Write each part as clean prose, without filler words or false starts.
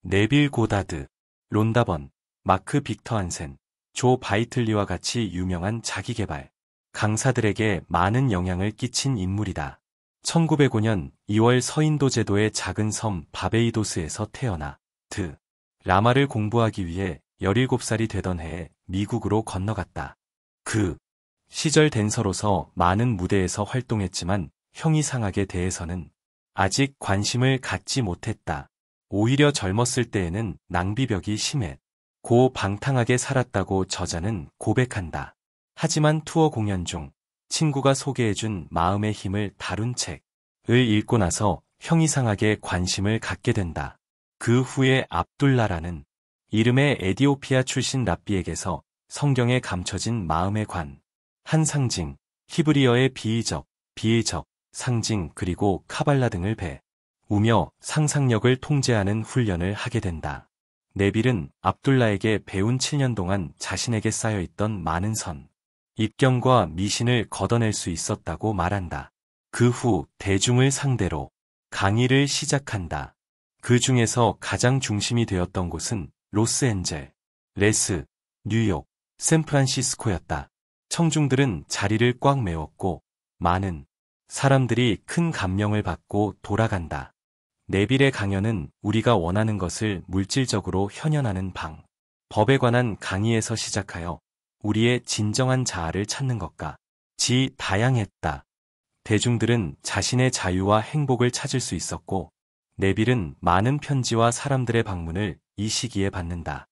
네빌 고다드, 론다번, 마크 빅터 한센, 조 바이틀리와 같이 유명한 자기계발 강사들에게 많은 영향을 끼친 인물이다. 1905년 2월 서인도 제도의 작은 섬 바베이도스에서 태어나 라마를 공부하기 위해 17살이 되던 해에 미국으로 건너갔다. 그 시절 댄서로서 많은 무대에서 활동했지만 형이상학에 대해서는 아직 관심을 갖지 못했다. 오히려 젊었을 때에는 낭비벽이 심했고 방탕하게 살았다고 저자는 고백한다. 하지만 투어 공연 중 친구가 소개해준 마음의 힘을 다룬 책을 읽고 나서 형이상학에 관심을 갖게 된다. 그 후에 압둘라라는 이름의 에디오피아 출신 랍비에게서 성경에 감춰진 마음의 관, 한 상징, 히브리어의 비의적, 상징 그리고 카발라 등을 배우며 상상력을 통제하는 훈련을 하게 된다. 네빌은 압둘라에게 배운 7년 동안 자신에게 쌓여있던 많은 입경과 미신을 걷어낼 수 있었다고 말한다. 그 후 대중을 상대로 강의를 시작한다. 그 중에서 가장 중심이 되었던 곳은 로스앤젤레스, 뉴욕, 샌프란시스코였다. 청중들은 자리를 꽉 메웠고 많은 사람들이 큰 감명을 받고 돌아간다. 네빌의 강연은 우리가 원하는 것을 물질적으로 현현하는 법에 관한 강의에서 시작하여 우리의 진정한 자아를 찾는 것까지 다양했다. 대중들은 자신의 자유와 행복을 찾을 수 있었고 네빌은 많은 편지와 사람들의 방문을 이 시기에 받는다.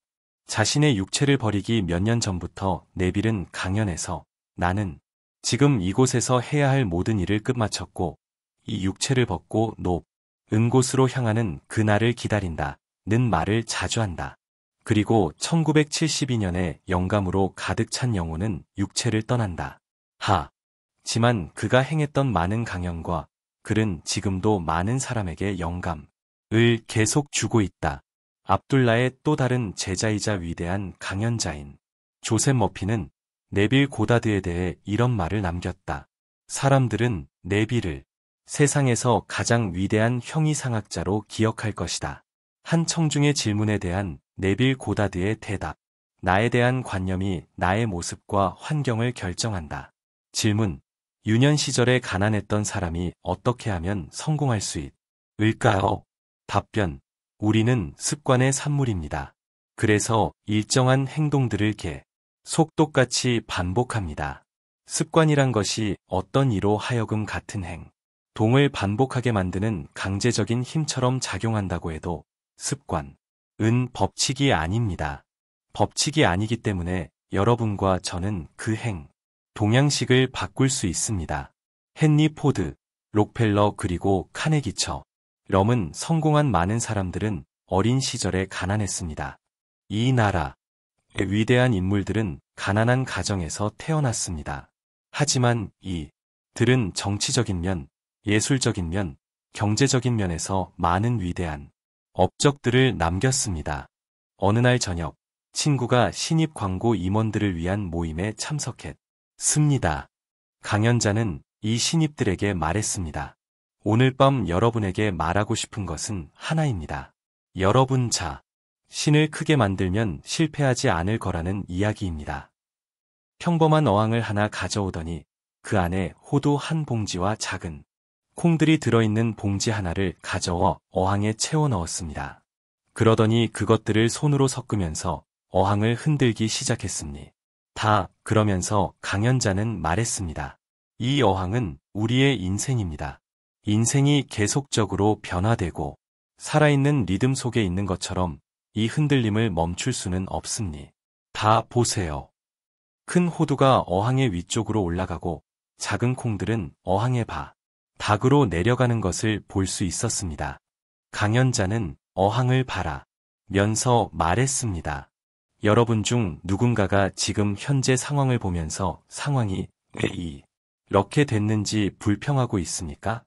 자신의 육체를 버리기 몇 년 전부터 네빌은 강연에서 나는 지금 이곳에서 해야 할 모든 일을 끝마쳤고 이 육체를 벗고 높은 곳으로 향하는 그날을 기다린다는 말을 자주 한다. 그리고 1972년에 영감으로 가득 찬 영혼은 육체를 떠난다. 하지만 그가 행했던 많은 강연과 글은 지금도 많은 사람에게 영감을 계속 주고 있다. 압둘라의 또 다른 제자이자 위대한 강연자인 조셉 머피는 네빌 고다드에 대해 이런 말을 남겼다. 사람들은 네빌을 세상에서 가장 위대한 형이상학자로 기억할 것이다. 한 청중의 질문에 대한 네빌 고다드의 대답. 나에 대한 관념이 나의 모습과 환경을 결정한다. 질문. 유년 시절에 가난했던 사람이 어떻게 하면 성공할 수 있을까요? 답변. 우리는 습관의 산물입니다. 그래서 일정한 행동들을 속똑같이 반복합니다. 습관이란 것이 어떤 이로 하여금 같은 행동을 반복하게 만드는 강제적인 힘처럼 작용한다고 해도 습관은 법칙이 아닙니다. 법칙이 아니기 때문에 여러분과 저는 그 동양식을 바꿀 수 있습니다. 헨리 포드, 록펠러 그리고 카네기처럼은 성공한 많은 사람들은 어린 시절에 가난했습니다. 이 나라의 위대한 인물들은 가난한 가정에서 태어났습니다. 하지만 이들은 정치적인 면, 예술적인 면, 경제적인 면에서 많은 위대한 업적들을 남겼습니다. 어느 날 저녁, 친구가 신입 광고 임원들을 위한 모임에 참석했습니다. 강연자는 이 신입들에게 말했습니다. 오늘 밤 여러분에게 말하고 싶은 것은 하나입니다. 여러분 신을 크게 만들면 실패하지 않을 거라는 이야기입니다. 평범한 어항을 하나 가져오더니 그 안에 호두 한 봉지와 작은 콩들이 들어있는 봉지 하나를 가져와 어항에 채워 넣었습니다. 그러더니 그것들을 손으로 섞으면서 어항을 흔들기 시작했습니다. 그러면서 강연자는 말했습니다. 이 어항은 우리의 인생입니다. 인생이 계속적으로 변화되고 살아있는 리듬 속에 있는 것처럼 이 흔들림을 멈출 수는 없습니다. 보세요. 큰 호두가 어항의 위쪽으로 올라가고 작은 콩들은 어항의 바닥으로 내려가는 것을 볼 수 있었습니다. 강연자는 어항을 바라면서 말했습니다. 여러분 중 누군가가 지금 현재 상황을 보면서 상황이 왜 이렇게 됐는지 불평하고 있습니까?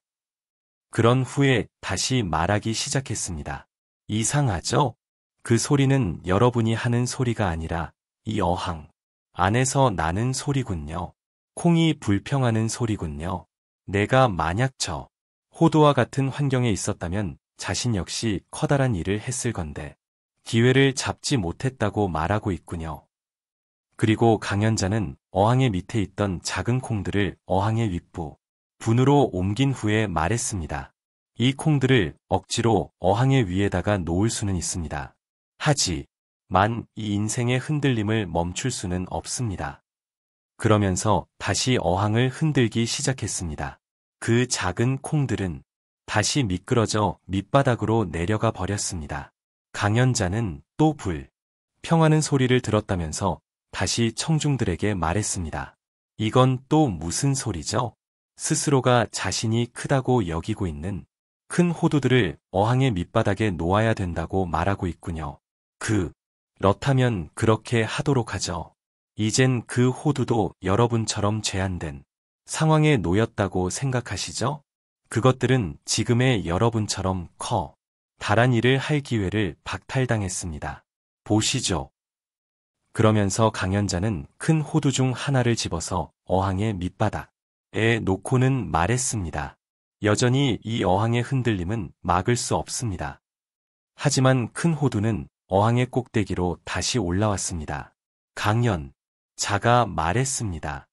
그런 후에 다시 말하기 시작했습니다. 이상하죠? 그 소리는 여러분이 하는 소리가 아니라 이 어항 안에서 나는 소리군요. 콩이 불평하는 소리군요. 내가 만약 저 호두와 같은 환경에 있었다면 자신 역시 커다란 일을 했을 건데 기회를 잡지 못했다고 말하고 있군요. 그리고 강연자는 어항의 밑에 있던 작은 콩들을 어항의 윗부 분으로 옮긴 후에 말했습니다. 이 콩들을 억지로 어항의 위에다가 놓을 수는 있습니다. 하지만 이 인생의 흔들림을 멈출 수는 없습니다. 그러면서 다시 어항을 흔들기 시작했습니다. 그 작은 콩들은 다시 미끄러져 밑바닥으로 내려가 버렸습니다. 강연자는 또 평하는 소리를 들었다면서 다시 청중들에게 말했습니다. 이건 또 무슨 소리죠? 스스로가 자신이 크다고 여기고 있는 큰 호두들을 어항의 밑바닥에 놓아야 된다고 말하고 있군요. 그렇다면 그렇게 하도록 하죠. 이젠 그 호두도 여러분처럼 제한된 상황에 놓였다고 생각하시죠? 그것들은 지금의 여러분처럼 다란 일을 할 기회를 박탈당했습니다. 보시죠. 그러면서 강연자는 큰 호두 중 하나를 집어서 어항의 밑바닥에 놓고는 말했습니다. 여전히 이 어항의 흔들림은 막을 수 없습니다. 하지만 큰 호두는 어항의 꼭대기로 다시 올라왔습니다. 강연자가 말했습니다.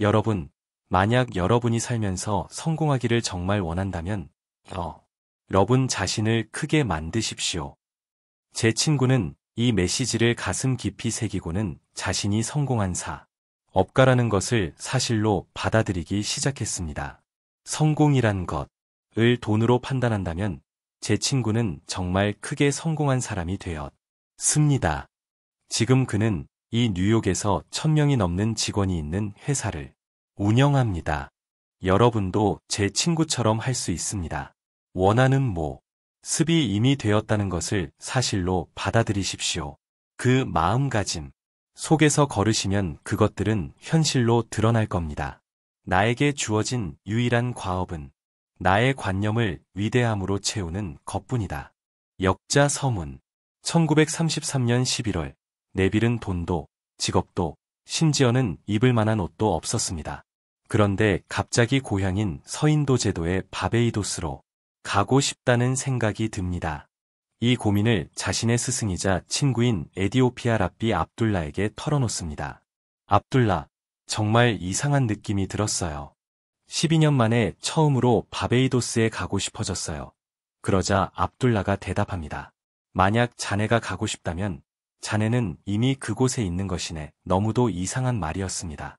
여러분, 만약 여러분이 살면서 성공하기를 정말 원한다면 여러분 자신을 크게 만드십시오. 제 친구는 이 메시지를 가슴 깊이 새기고는 자신이 성공한 업가라는 것을 사실로 받아들이기 시작했습니다. 성공이란 것을 돈으로 판단한다면 제 친구는 정말 크게 성공한 사람이 되었습니다. 지금 그는 이 뉴욕에서 1000명이 넘는 직원이 있는 회사를 운영합니다. 여러분도 제 친구처럼 할 수 있습니다. 원하는 모습이 이미 되었다는 것을 사실로 받아들이십시오. 그 마음가짐 속에서 걸으시면 그것들은 현실로 드러날 겁니다. 나에게 주어진 유일한 과업은 나의 관념을 위대함으로 채우는 것뿐이다. 역자 서문 1933년 11월 네빌은 돈도 직업도 심지어는 입을 만한 옷도 없었습니다. 그런데 갑자기 고향인 서인도 제도의 바베이도스로 가고 싶다는 생각이 듭니다. 이 고민을 자신의 스승이자 친구인 에디오피아 랍비 압둘라에게 털어놓습니다. 압둘라, 정말 이상한 느낌이 들었어요. 12년 만에 처음으로 바베이도스에 가고 싶어졌어요. 그러자 압둘라가 대답합니다. 만약 자네가 가고 싶다면 자네는 이미 그곳에 있는 것이네. 너무도 이상한 말이었습니다.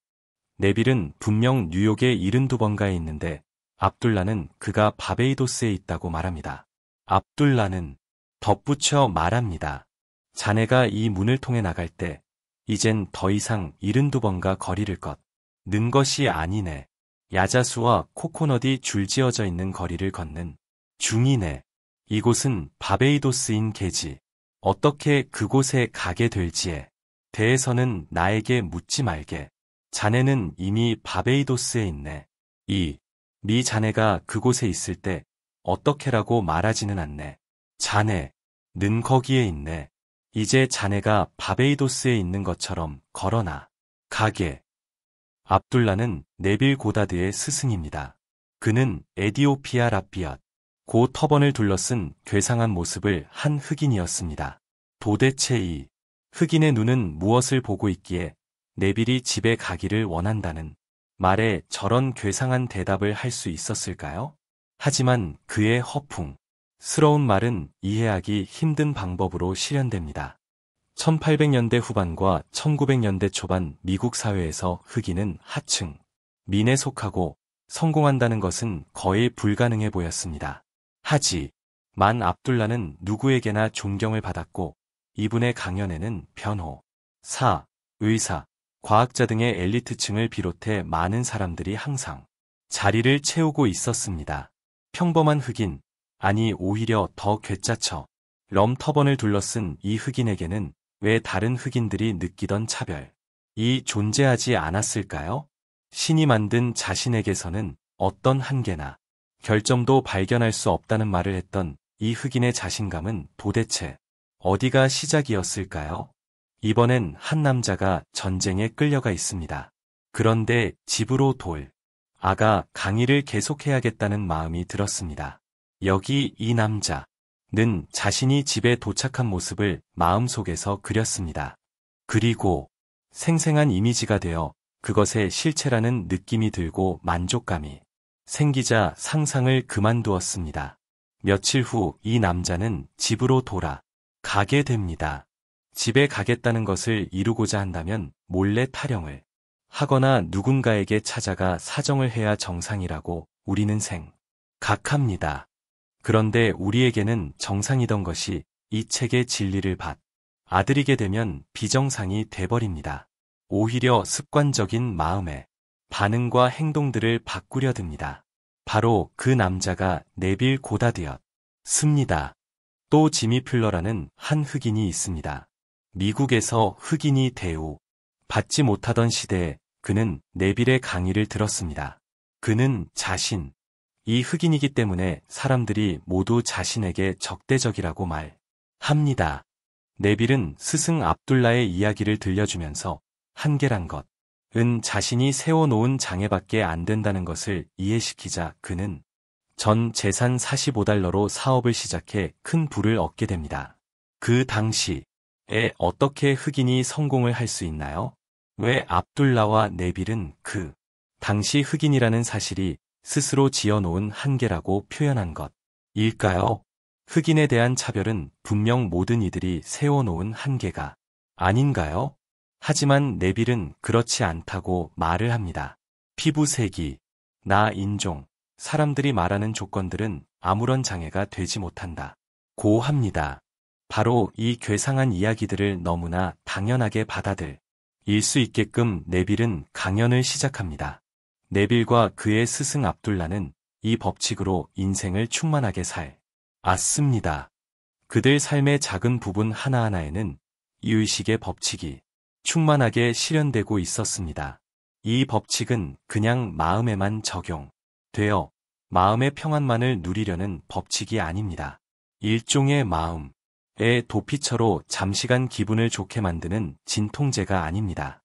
네빌은 분명 뉴욕에 72번가에 있는데 압둘라는 그가 바베이도스에 있다고 말합니다. 압둘라는 덧붙여 말합니다. 자네가 이 문을 통해 나갈 때 이젠 더 이상 72번가 거리를 걷는 것이 아니네. 야자수와 코코넛이 줄지어져 있는 거리를 걷는 중이네. 이곳은 바베이도스인 게지. 어떻게 그곳에 가게 될지에 대해서는 나에게 묻지 말게. 자네는 이미 바베이도스에 있네. 미 자네가 그곳에 있을 때 어떻게라고 말하지는 않네. 자네는 거기에 있네. 이제 자네가 바베이도스에 있는 것처럼 걸어나 가게. 압둘라는 네빌 고다드의 스승입니다. 그는 에디오피아 랍비엇 고 터번을 둘러쓴 괴상한 모습을 한 흑인이었습니다. 도대체 이 흑인의 눈은 무엇을 보고 있기에 네빌이 집에 가기를 원한다는 말에 저런 괴상한 대답을 할 수 있었을까요? 하지만 그의 허풍스러운 말은 이해하기 힘든 방법으로 실현됩니다. 1800년대 후반과 1900년대 초반 미국 사회에서 흑인은 하층, 민에 속하고 성공한다는 것은 거의 불가능해 보였습니다. 하지만 압둘라는 누구에게나 존경을 받았고 이분의 강연에는 변호사, 의사, 과학자 등의 엘리트층을 비롯해 많은 사람들이 항상 자리를 채우고 있었습니다. 평범한 흑인, 아니 오히려 더 괴짜처럼 터번을 둘러쓴 이 흑인에게는 왜 다른 흑인들이 느끼던 차별이 존재하지 않았을까요? 신이 만든 자신에게서는 어떤 한계나 결점도 발견할 수 없다는 말을 했던 이 흑인의 자신감은 도대체 어디가 시작이었을까요? 이번엔 한 남자가 전쟁에 끌려가 있습니다. 그런데 집으로 아가 강의를 계속해야겠다는 마음이 들었습니다. 여기 이 남자, 는 자신이 집에 도착한 모습을 마음속에서 그렸습니다. 그리고 생생한 이미지가 되어 그것의 실체라는 느낌이 들고 만족감이 생기자 상상을 그만두었습니다. 며칠 후 이 남자는 집으로 돌아가게 됩니다. 집에 가겠다는 것을 이루고자 한다면 몰래 타령을 하거나 누군가에게 찾아가 사정을 해야 정상이라고 우리는 생각합니다. 그런데 우리에게는 정상이던 것이 이 책의 진리를 받아들이게 되면 비정상이 돼버립니다. 오히려 습관적인 마음의 반응과 행동들을 바꾸려 듭니다. 바로 그 남자가 네빌 고다드였습니다. 또 지미 플러라는 한 흑인이 있습니다. 미국에서 흑인이 대우 받지 못하던 시대에 그는 네빌의 강의를 들었습니다. 그는 이 흑인이기 때문에 사람들이 모두 자신에게 적대적이라고 말합니다. 네빌은 스승 압둘라의 이야기를 들려주면서 한계란 것은 자신이 세워놓은 장애밖에 안 된다는 것을 이해시키자 그는 전 재산 45달러로 사업을 시작해 큰 부를 얻게 됩니다. 그 당시에 어떻게 흑인이 성공을 할 수 있나요? 왜 압둘라와 네빌은 그 당시 흑인이라는 사실이 스스로 지어놓은 한계라고 표현한 것일까요? 흑인에 대한 차별은 분명 모든 이들이 세워놓은 한계가 아닌가요? 하지만 네빌은 그렇지 않다고 말을 합니다. 피부색이, 나 인종, 사람들이 말하는 조건들은 아무런 장애가 되지 못한다고 합니다. 바로 이 괴상한 이야기들을 너무나 당연하게 받아들일 수 있게끔 네빌은 강연을 시작합니다. 네빌과 그의 스승 압둘라는 이 법칙으로 인생을 충만하게 살았습니다. 그들 삶의 작은 부분 하나하나에는 이 의식의 법칙이 충만하게 실현되고 있었습니다. 이 법칙은 그냥 마음에만 적용되어 마음의 평안만을 누리려는 법칙이 아닙니다. 일종의 마음의 도피처로 잠시간 기분을 좋게 만드는 진통제가 아닙니다.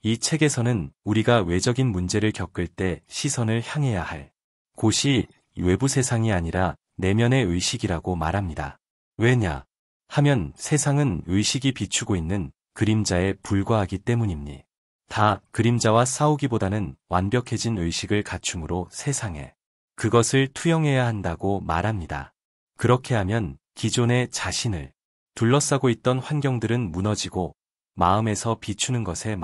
이 책에서는 우리가 외적인 문제를 겪을 때 시선을 향해야 할 곳이 외부 세상이 아니라 내면의 의식이라고 말합니다. 왜냐 하면 세상은 의식이 비추고 있는 그림자에 불과하기 때문입니다. 다 그림자와 싸우기보다는 완벽해진 의식을 갖춤으로 세상에 그것을 투영해야 한다고 말합니다. 그렇게 하면 기존의 자신을 둘러싸고 있던 환경들은 무너지고 마음에서 비추는 것에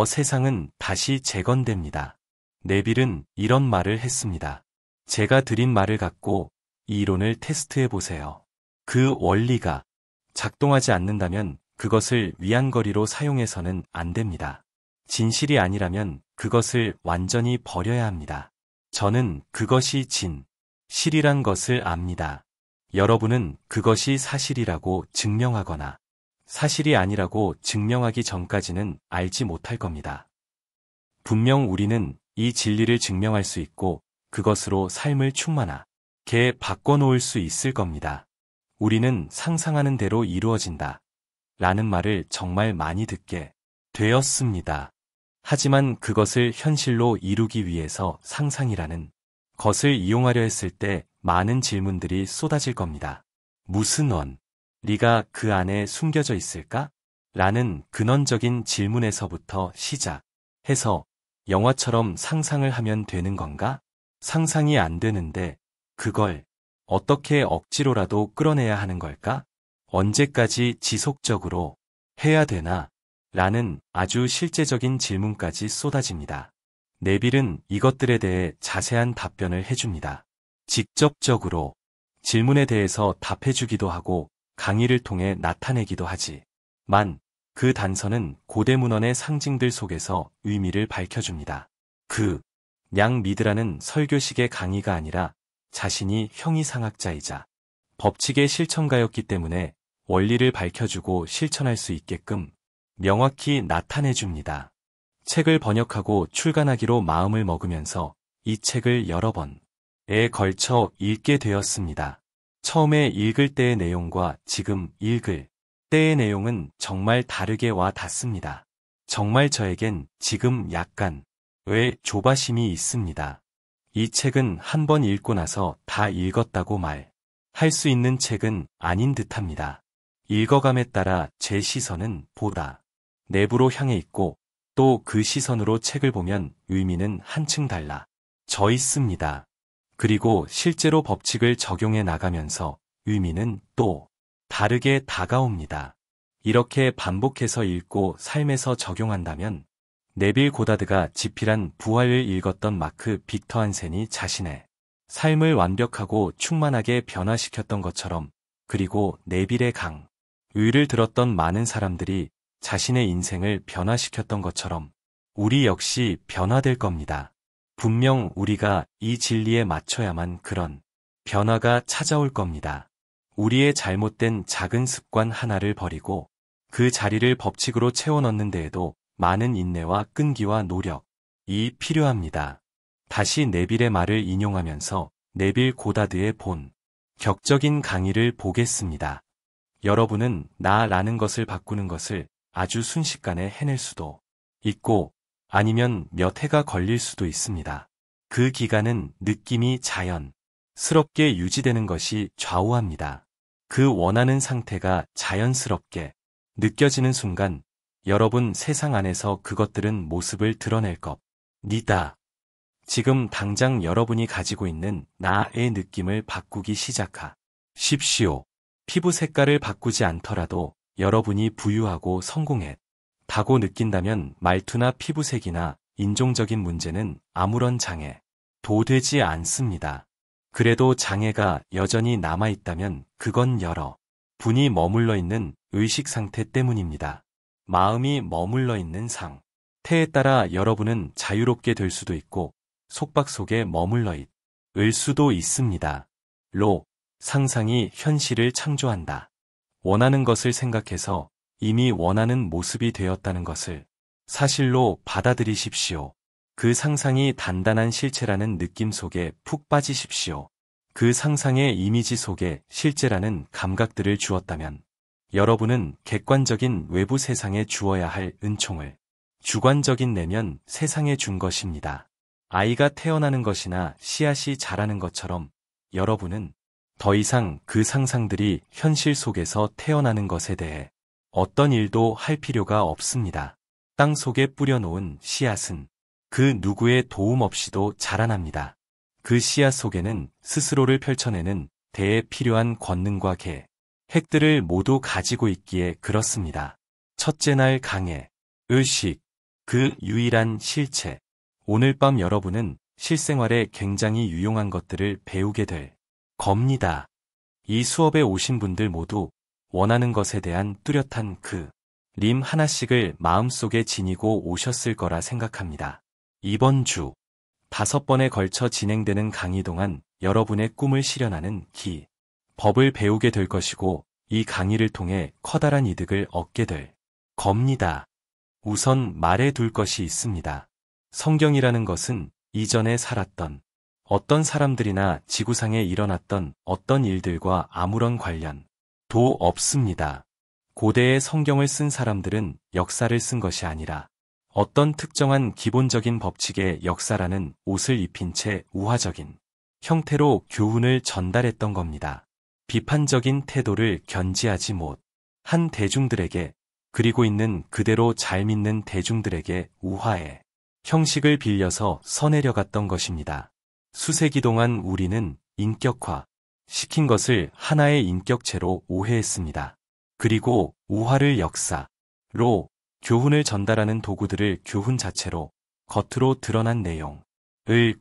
세상은 다시 재건됩니다. 네빌은 이런 말을 했습니다. 제가 드린 말을 갖고 이 이론을 테스트해보세요. 그 원리가 작동하지 않는다면 그것을 위안거리로 사용해서는 안 됩니다. 진실이 아니라면 그것을 완전히 버려야 합니다. 저는 그것이 진실이란 것을 압니다. 여러분은 그것이 사실이라고 증명하거나 사실이 아니라고 증명하기 전까지는 알지 못할 겁니다. 분명 우리는 이 진리를 증명할 수 있고 그것으로 삶을 충만하게 바꿔놓을 수 있을 겁니다. 우리는 상상하는 대로 이루어진다 라는 말을 정말 많이 듣게 되었습니다. 하지만 그것을 현실로 이루기 위해서 상상이라는 것을 이용하려 했을 때 많은 질문들이 쏟아질 겁니다. 무슨 원리가 그 안에 숨겨져 있을까? 라는 근원적인 질문에서부터 시작해서 영화처럼 상상을 하면 되는 건가? 상상이 안 되는데 그걸 어떻게 억지로라도 끌어내야 하는 걸까? 언제까지 지속적으로 해야 되나? 라는 아주 실제적인 질문까지 쏟아집니다. 네빌은 이것들에 대해 자세한 답변을 해줍니다. 직접적으로 질문에 대해서 답해주기도 하고 강의를 통해 나타내기도 하지만 그 단서는 고대 문헌의 상징들 속에서 의미를 밝혀줍니다. 그냥 믿으라는 설교식의 강의가 아니라 자신이 형이상학자이자 법칙의 실천가였기 때문에 원리를 밝혀주고 실천할 수 있게끔 명확히 나타내줍니다. 책을 번역하고 출간하기로 마음을 먹으면서 이 책을 여러 번에 걸쳐 읽게 되었습니다. 처음에 읽을 때의 내용과 지금 읽을 때의 내용은 정말 다르게 와 닿습니다. 정말 저에겐 지금 약간 왜 조바심이 있습니다. 이 책은 한 번 읽고 나서 다 읽었다고 할 수 있는 책은 아닌 듯합니다. 읽어감에 따라 제 시선은 보다 내부로 향해 있고 또 그 시선으로 책을 보면 의미는 한층 달라 져 있습니다. 그리고 실제로 법칙을 적용해 나가면서 의미는 또 다르게 다가옵니다. 이렇게 반복해서 읽고 삶에서 적용한다면 네빌 고다드가 지필한 부활을 읽었던 마크 빅터 한센이 자신의 삶을 완벽하고 충만하게 변화시켰던 것처럼 그리고 네빌의 의를 들었던 많은 사람들이 자신의 인생을 변화시켰던 것처럼 우리 역시 변화될 겁니다. 분명 우리가 이 진리에 맞춰야만 그런 변화가 찾아올 겁니다. 우리의 잘못된 작은 습관 하나를 버리고 그 자리를 법칙으로 채워 넣는 데에도 많은 인내와 끈기와 노력이 필요합니다. 다시 네빌의 말을 인용하면서 네빌 고다드의 격적인 강의를 보겠습니다. 여러분은 나라는 것을 바꾸는 것을 아주 순식간에 해낼 수도 있고 아니면 몇 해가 걸릴 수도 있습니다. 그 기간은 느낌이 자연스럽게 유지되는 것이 좌우합니다. 그 원하는 상태가 자연스럽게 느껴지는 순간 여러분 세상 안에서 그것들은 모습을 드러낼 겁니다. 지금 당장 여러분이 가지고 있는 나의 느낌을 바꾸기 시작하십시오. 피부 색깔을 바꾸지 않더라도 여러분이 부유하고 성공했다고 느낀다면 말투나 피부색이나 인종적인 문제는 아무런 장애도 되지 않습니다. 그래도 장애가 여전히 남아있다면 그건 여러분이 머물러 있는 의식 상태 때문입니다. 마음이 머물러 있는 상태에 따라 여러분은 자유롭게 될 수도 있고 속박 속에 머물러 있을 수도 있습니다. 상상이 현실을 창조한다. 원하는 것을 생각해서 이미 원하는 모습이 되었다는 것을 사실로 받아들이십시오. 그 상상이 단단한 실체라는 느낌 속에 푹 빠지십시오. 그 상상의 이미지 속에 실제라는 감각들을 주었다면 여러분은 객관적인 외부 세상에 주어야 할 은총을 주관적인 내면 세상에 준 것입니다. 아이가 태어나는 것이나 씨앗이 자라는 것처럼 여러분은 더 이상 그 상상들이 현실 속에서 태어나는 것에 대해 어떤 일도 할 필요가 없습니다. 땅 속에 뿌려놓은 씨앗은 그 누구의 도움 없이도 자라납니다. 그 씨앗 속에는 스스로를 펼쳐내는 대에 필요한 권능과 핵들을 모두 가지고 있기에 그렇습니다. 첫째 날 강해, 의식, 그 유일한 실체. 오늘 밤 여러분은 실생활에 굉장히 유용한 것들을 배우게 될 겁니다. 이 수업에 오신 분들 모두 원하는 것에 대한 뚜렷한 림 하나씩을 마음속에 지니고 오셨을 거라 생각합니다. 이번 주 5번에 걸쳐 진행되는 강의 동안 여러분의 꿈을 실현하는 법을 배우게 될 것이고 이 강의를 통해 커다란 이득을 얻게 될 겁니다. 우선 말해둘 것이 있습니다. 성경이라는 것은 이전에 살았던 어떤 사람들이나 지구상에 일어났던 어떤 일들과 아무런 관련도 없습니다. 고대의 성경을 쓴 사람들은 역사를 쓴 것이 아니라 어떤 특정한 기본적인 법칙의 역사라는 옷을 입힌 채 우화적인 형태로 교훈을 전달했던 겁니다. 비판적인 태도를 견지하지 못한 대중들에게 그리고 있는 그대로 잘 믿는 대중들에게 우화의 형식을 빌려서 써내려갔던 것입니다. 수세기 동안 우리는 인격화 시킨 것을 하나의 인격체로 오해했습니다. 그리고 우화를 역사로 교훈을 전달하는 도구들을 교훈 자체로 겉으로 드러난 내용을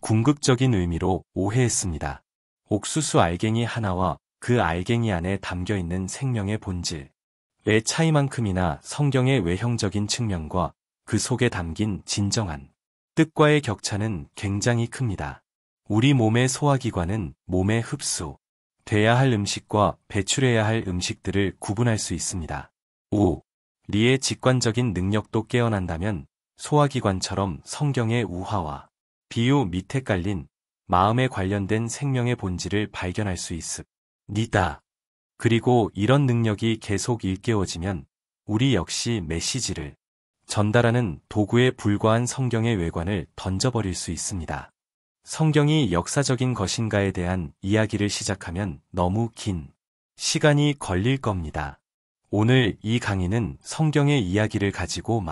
궁극적인 의미로 오해했습니다. 옥수수 알갱이 하나와 그 알갱이 안에 담겨있는 생명의 본질의 차이만큼이나 성경의 외형적인 측면과 그 속에 담긴 진정한 뜻과의 격차는 굉장히 큽니다. 우리 몸의 소화기관은 몸에 흡수돼야 할 음식과 배출해야 할 음식들을 구분할 수 있습니다. 우리의 직관적인 능력도 깨어난다면 소화기관처럼 성경의 우화와 비유 밑에 깔린 마음에 관련된 생명의 본질을 발견할 수 있습니다. 그리고 이런 능력이 계속 일깨워지면 우리 역시 메시지를 전달하는 도구에 불과한 성경의 외관을 던져버릴 수 있습니다. 성경이 역사적인 것인가에 대한 이야기를 시작하면 너무 긴 시간이 걸릴 겁니다. 오늘 이 강의는 성경의 이야기를 가지고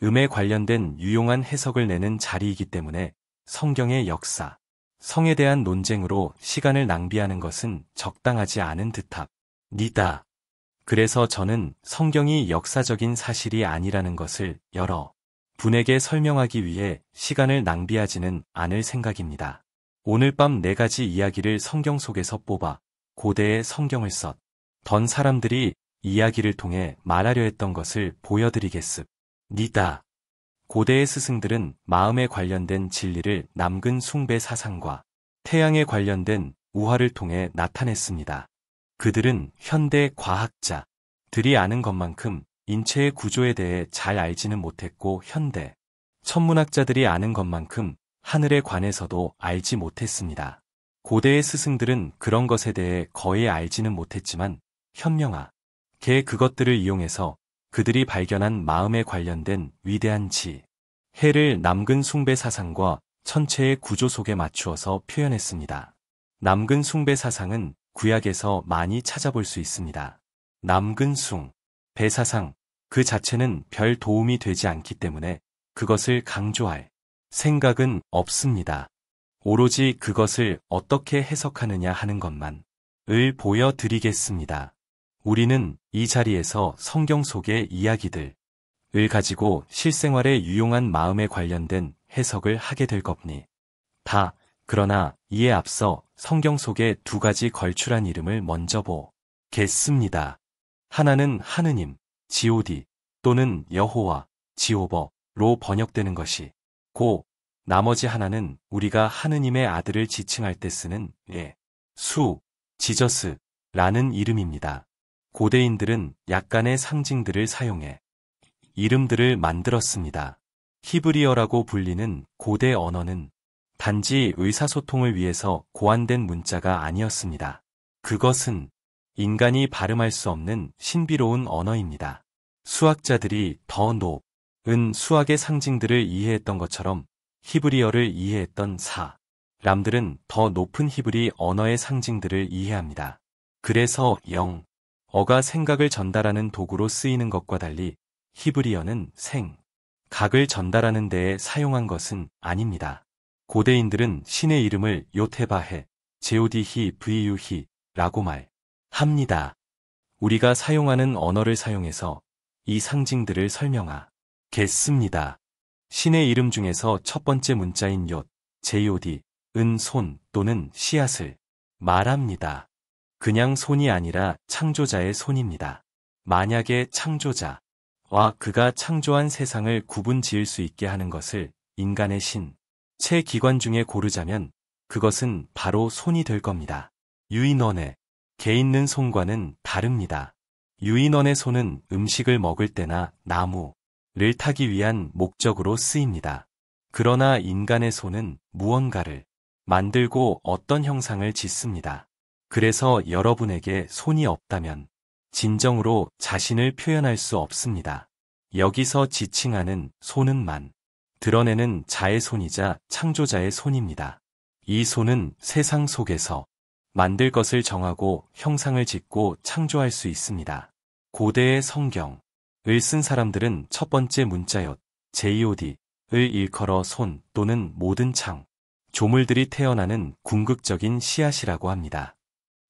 음에 관련된 유용한 해석을 내는 자리이기 때문에 성경의 역사, 성에 대한 논쟁으로 시간을 낭비하는 것은 적당하지 않은 듯합니다. 그래서 저는 성경이 역사적인 사실이 아니라는 것을 여러 분에게 설명하기 위해 시간을 낭비하지는 않을 생각입니다. 오늘 밤 4가지 이야기를 성경 속에서 뽑아 고대의 성경을 썼던 사람들이 이야기를 통해 말하려 했던 것을 보여드리겠습니다. 고대의 스승들은 마음에 관련된 진리를 남근 숭배 사상과 태양에 관련된 우화를 통해 나타냈습니다. 그들은 현대 과학자들이 아는 것만큼 인체의 구조에 대해 잘 알지는 못했고 현대 천문학자들이 아는 것만큼 하늘에 관해서도 알지 못했습니다. 고대의 스승들은 그런 것에 대해 거의 알지는 못했지만 현명하게 그것들을 이용해서 그들이 발견한 마음에 관련된 위대한 지혜를 남근 숭배 사상과 천체의 구조 속에 맞추어서 표현했습니다. 남근 숭배 사상은 구약에서 많이 찾아볼 수 있습니다. 남근 숭배 사상 그 자체는 별 도움이 되지 않기 때문에 그것을 강조할 생각은 없습니다. 오로지 그것을 어떻게 해석하느냐 하는 것만을 보여드리겠습니다. 우리는 이 자리에서 성경 속의 이야기들을 가지고 실생활에 유용한 마음에 관련된 해석을 하게 될 겁니다. 그러나 이에 앞서 성경 속의 2가지 걸출한 이름을 먼저 보겠습니다. 하나는 하느님, God 또는 여호와, 지호버로 번역되는 것이고 나머지 하나는 우리가 하느님의 아들을 지칭할 때 쓰는 예수, 지저스라는 이름입니다. 고대인들은 약간의 상징들을 사용해 이름들을 만들었습니다. 히브리어라고 불리는 고대 언어는 단지 의사소통을 위해서 고안된 문자가 아니었습니다. 그것은 인간이 발음할 수 없는 신비로운 언어입니다. 수학자들이 더 높은 수학의 상징들을 이해했던 것처럼 히브리어를 이해했던 사람들은 더 높은 히브리 언어의 상징들을 이해합니다. 그래서 영어가 생각을 전달하는 도구로 쓰이는 것과 달리 히브리어는 생각을 전달하는 데에 사용한 것은 아닙니다. 고대인들은 신의 이름을 요테바해, 제오디히 VU히라고 말합니다. 우리가 사용하는 언어를 사용해서 이 상징들을 설명하겠습니다. 신의 이름 중에서 첫 번째 문자인 욤, JOD, 은 손 또는 씨앗을 말합니다. 그냥 손이 아니라 창조자의 손입니다. 만약에 창조자와 그가 창조한 세상을 구분 지을 수 있게 하는 것을 인간의 신체 기관 중에 고르자면 그것은 바로 손이 될 겁니다. 유인원의 개 있는 손과는 다릅니다. 유인원의 손은 음식을 먹을 때나 나무를 타기 위한 목적으로 쓰입니다. 그러나 인간의 손은 무언가를 만들고 어떤 형상을 짓습니다. 그래서 여러분에게 손이 없다면 진정으로 자신을 표현할 수 없습니다. 여기서 지칭하는 손은만 드러내는 자의 손이자 창조자의 손입니다. 이 손은 세상 속에서 만들 것을 정하고 형상을 짓고 창조할 수 있습니다. 고대의 성경을 쓴 사람들은 첫 번째 문자옅, JOD을 일컬어 손 또는 모든 조물들이 태어나는 궁극적인 씨앗이라고 합니다.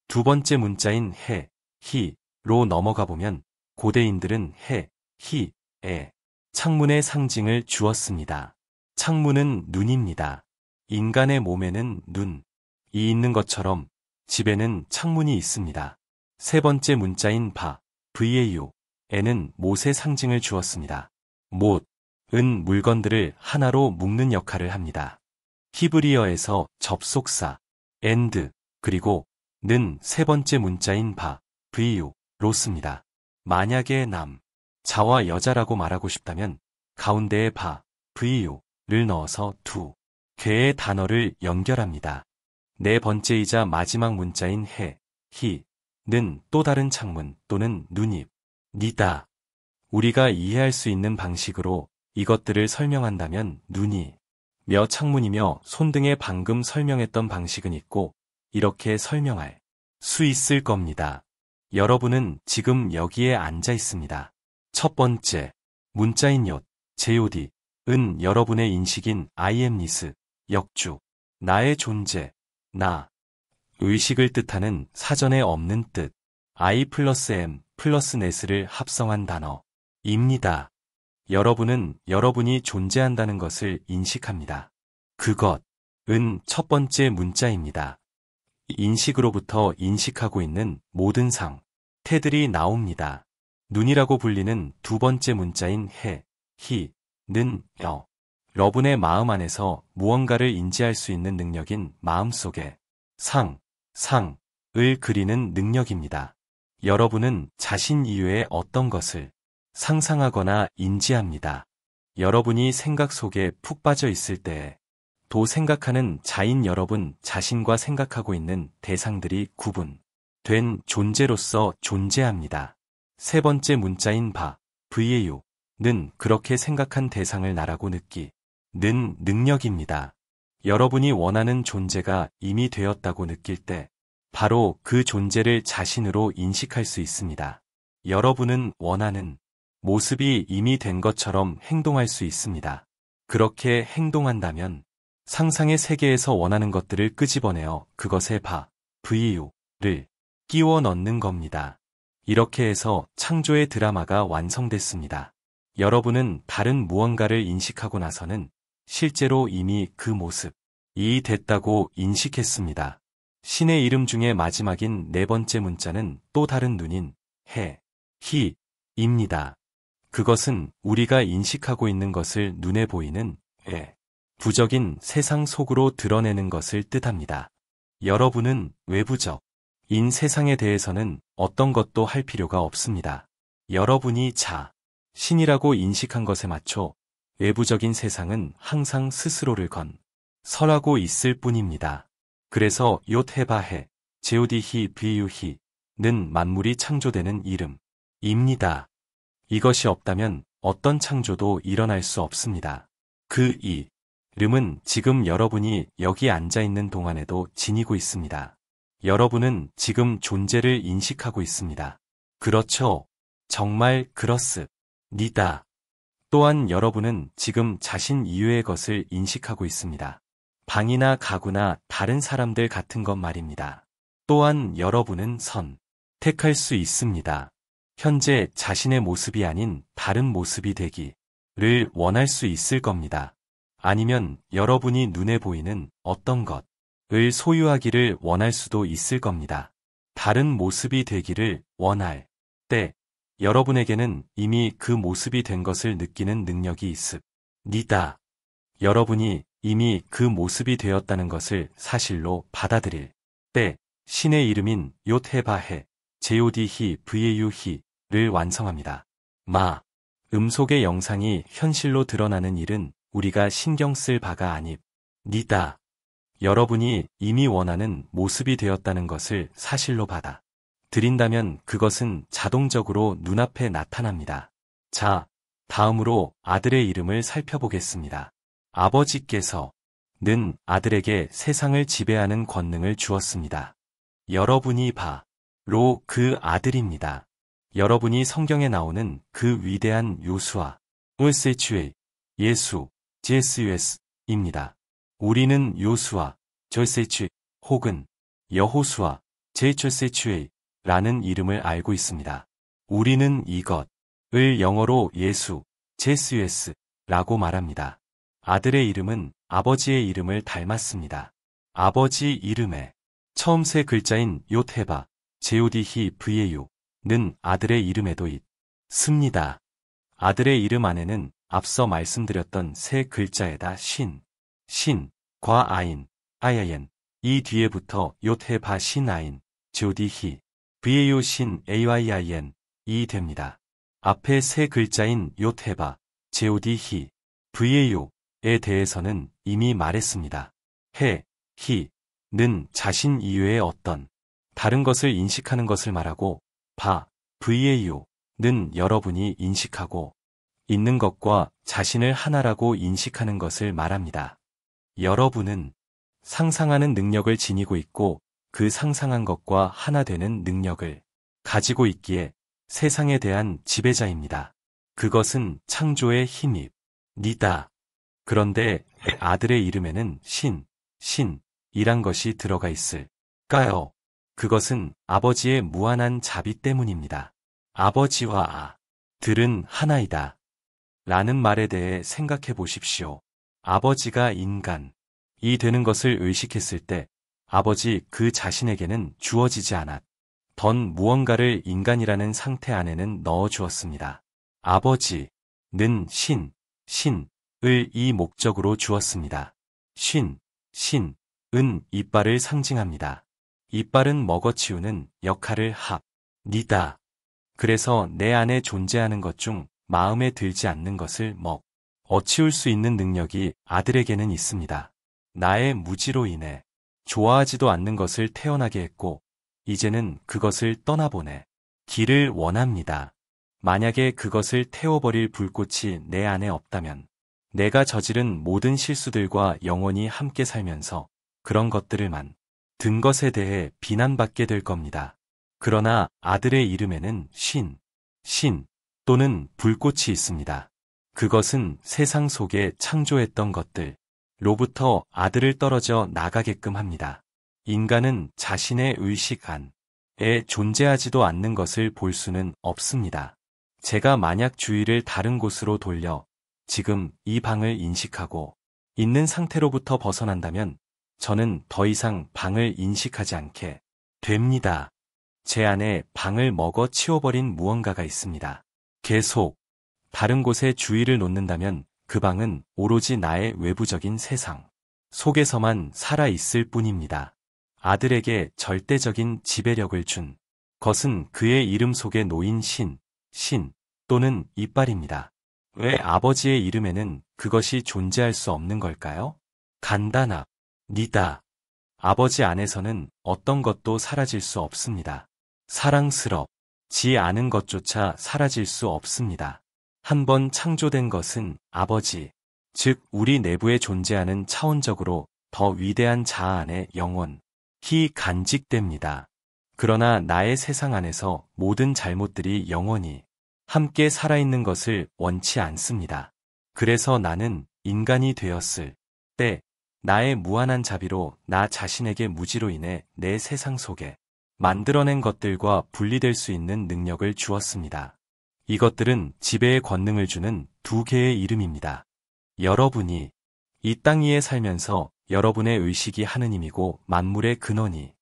두 번째 문자인 해, 히로 넘어가 보면 고대인들은 해, 히에 창문의 상징을 주었습니다. 창문은 눈입니다. 인간의 몸에는 눈이 있는 것처럼 집에는 창문이 있습니다. 세 번째 문자인 VAU에는 못의 상징을 주었습니다. 못은 물건들을 하나로 묶는 역할을 합니다. 히브리어에서 접속사, and, 그리고 는 세 번째 문자인 VU로 씁니다. 만약에 자와 여자라고 말하고 싶다면 가운데에 VU를 넣어서 두 개의 단어를 연결합니다. 네 번째이자 마지막 문자인 해, 히는 또 다른 창문 또는 눈입니다. 우리가 이해할 수 있는 방식으로 이것들을 설명한다면 눈이 며 창문이며 손 등의 방금 설명했던 방식은 있고 이렇게 설명할 수 있을 겁니다. 여러분은 지금 여기에 앉아 있습니다. 첫 번째, 문자인 얏, JOD, 은 여러분의 인식인 I am this, 역주, 나의 존재, 나, 의식을 뜻하는 사전에 없는 뜻, I 플러스 M 플러스 net을 합성한 단어입니다. 여러분은 여러분이 존재한다는 것을 인식합니다. 그것은 첫 번째 문자입니다. 인식으로부터 인식하고 있는 모든 상태들이 나옵니다. 눈이라고 불리는 두 번째 문자인 해, 히, 는, 여러분의 마음 안에서 무언가를 인지할 수 있는 능력인 마음속에 상을 그리는 능력입니다. 여러분은 자신 이외의 어떤 것을 상상하거나 인지합니다. 여러분이 생각 속에 푹 빠져 있을 때에 도 생각하는 자인 여러분 자신과 생각하고 있는 대상들이 구분된 존재로서 존재합니다. 세 번째 문자인 VAU는 그렇게 생각한 대상을 나라고 느끼는 능력입니다. 여러분이 원하는 존재가 이미 되었다고 느낄 때 바로 그 존재를 자신으로 인식할 수 있습니다. 여러분은 원하는 모습이 이미 된 것처럼 행동할 수 있습니다. 그렇게 행동한다면 상상의 세계에서 원하는 것들을 끄집어내어 그것에 VU를 끼워 넣는 겁니다. 이렇게 해서 창조의 드라마가 완성됐습니다. 여러분은 다른 무언가를 인식하고 나서는 실제로 이미 그 모습이 됐다고 인식했습니다. 신의 이름 중에 마지막인 네 번째 문자는 또 다른 눈인 해, 히입니다. 그것은 우리가 인식하고 있는 것을 눈에 보이는 부적인 세상 속으로 드러내는 것을 뜻합니다. 여러분은 외부적인 세상에 대해서는 어떤 것도 할 필요가 없습니다. 여러분이 신이라고 인식한 것에 맞춰 외부적인 세상은 항상 스스로를 건설하고 있을 뿐입니다. 그래서 얏해바해, JOD히 VU히는 만물이 창조되는 이름입니다. 이것이 없다면 어떤 창조도 일어날 수 없습니다. 그 이름은 지금 여러분이 여기 앉아 있는 동안에도 지니고 있습니다. 여러분은 지금 존재를 인식하고 있습니다. 그렇죠. 정말 그렇습니다. 또한 여러분은 지금 자신 이외의 것을 인식하고 있습니다. 방이나 가구나 다른 사람들 같은 것 말입니다. 또한 여러분은 선택할 수 있습니다. 현재 자신의 모습이 아닌 다른 모습이 되기를 원할 수 있을 겁니다. 아니면 여러분이 눈에 보이는 어떤 것을 소유하기를 원할 수도 있을 겁니다. 다른 모습이 되기를 원할 때 여러분에게는 이미 그 모습이 된 것을 느끼는 능력이 있습니다. 여러분이 이미 그 모습이 되었다는 것을 사실로 받아들일 때 신의 이름인 얏해바해, JOD히 VAU히를 완성합니다. 속의 영상이 현실로 드러나는 일은 우리가 신경 쓸 바가 아닙니다. 여러분이 이미 원하는 모습이 되었다는 것을 사실로 받아들인다면 그것은 자동적으로 눈앞에 나타납니다. 자, 다음으로 아들의 이름을 살펴보겠습니다. 아버지께서는 아들에게 세상을 지배하는 권능을 주었습니다. 여러분이 바로 그 아들입니다. 여러분이 성경에 나오는 그 위대한 요수아, OSHA, 예수, JSUS입니다. 우리는 요수아, JSH, 혹은 여호수아, JHSHA라는 이름을 알고 있습니다. 우리는 이것을 영어로 예수, JSUS라고 말합니다. 아들의 이름은 아버지의 이름을 닮았습니다. 아버지 이름의 처음 세 글자인 얏해바, JOD히 VAU는 아들의 이름에도 있습니다. 아들의 이름 안에는 앞서 말씀드렸던 세 글자에다 신과 아인, 아야옌, 이 뒤에 붙어 얏해바 신아인, JOD히 VAU 신 AYIN 이 됩니다. 앞에 세 글자인 얏해바, JOD히 VAU에 대해서는 이미 말했습니다. 해, 히는 자신 이외의 어떤 다른 것을 인식하는 것을 말하고 VAU는 여러분이 인식하고 있는 것과 자신을 하나라고 인식하는 것을 말합니다. 여러분은 상상하는 능력을 지니고 있고 그 상상한 것과 하나 되는 능력을 가지고 있기에 세상에 대한 지배자입니다. 그것은 창조의 힘입니다. 그런데 아들의 이름에는 신이란 것이 들어가 있을까요? 그것은 아버지의 무한한 자비 때문입니다. 아버지와 아들은 하나이다. 라는 말에 대해 생각해 보십시오. 아버지가 인간이 되는 것을 의식했을 때 아버지 그 자신에게는 주어지지 않았던 무언가를 인간이라는 상태 안에는 넣어 주었습니다. 아버지는 신을 이 목적으로 주었습니다. 신은 이빨을 상징합니다. 이빨은 먹어치우는 역할을 합니다. 그래서 내 안에 존재하는 것 중 마음에 들지 않는 것을 먹어치울 수 있는 능력이 아들에게는 있습니다. 나의 무지로 인해 좋아하지도 않는 것을 태어나게 했고 이제는 그것을 떠나보내 기를 원합니다. 만약에 그것을 태워버릴 불꽃이 내 안에 없다면 내가 저지른 모든 실수들과 영원히 함께 살면서 그런 것들을 만든 것에 대해 비난받게 될 겁니다. 그러나 아들의 이름에는 신 또는 불꽃이 있습니다. 그것은 세상 속에 창조했던 것들로부터 아들을 떨어져 나가게끔 합니다. 인간은 자신의 의식 안에 존재하지도 않는 것을 볼 수는 없습니다. 제가 만약 주의를 다른 곳으로 돌려 지금 이 방을 인식하고 있는 상태로부터 벗어난다면 저는 더 이상 방을 인식하지 않게 됩니다. 제 안에 방을 먹어 치워버린 무언가가 있습니다. 계속 다른 곳에 주의를 놓는다면 그 방은 오로지 나의 외부적인 세상 속에서만 살아있을 뿐입니다. 아들에게 절대적인 지배력을 준 것은 그의 이름 속에 놓인 신 또는 이빨입니다. 왜 아버지의 이름에는 그것이 존재할 수 없는 걸까요? 간단합니다. 아버지 안에서는 어떤 것도 사라질 수 없습니다. 사랑스럽지 않은 것조차 사라질 수 없습니다. 한번 창조된 것은 아버지, 즉 우리 내부에 존재하는 차원적으로 더 위대한 자아 안에 영원히 간직됩니다. 그러나 나의 세상 안에서 모든 잘못들이 영원히 함께 살아있는 것을 원치 않습니다. 그래서 나는 인간이 되었을 때 나의 무한한 자비로 나 자신에게 무지로 인해 내 세상 속에 만들어낸 것들과 분리될 수 있는 능력을 주었습니다. 이것들은 지배의 권능을 주는 두 개의 이름입니다. 여러분이 이 땅 위에 살면서 여러분의 의식이 하느님이고 만물의 근원이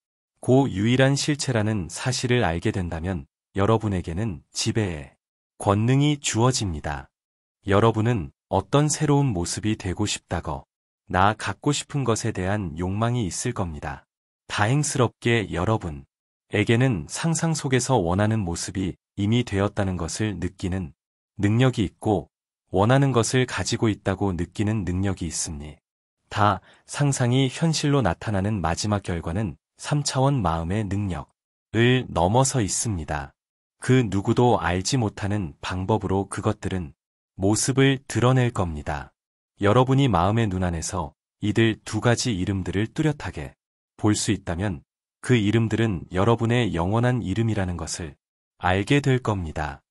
고 유일한 실체라는 사실을 알게 된다면 여러분에게는 지배의 권능이 주어집니다. 여러분은 어떤 새로운 모습이 되고 싶다거 나 갖고 싶은 것에 대한 욕망이 있을 겁니다. 다행스럽게 여러분에게는 상상 속에서 원하는 모습이 이미 되었다는 것을 느끼는 능력이 있고 원하는 것을 가지고 있다고 느끼는 능력이 있습니다. 상상이 현실로 나타나는 마지막 결과는 3차원 마음의 능력을 넘어서 있습니다. 그 누구도 알지 못하는 방법으로 그것들은 모습을 드러낼 겁니다. 여러분이 마음의 눈 안에서 이들 두 가지 이름들을 뚜렷하게 볼 수 있다면 그 이름들은 여러분의 영원한 이름이라는 것을 알게 될 겁니다.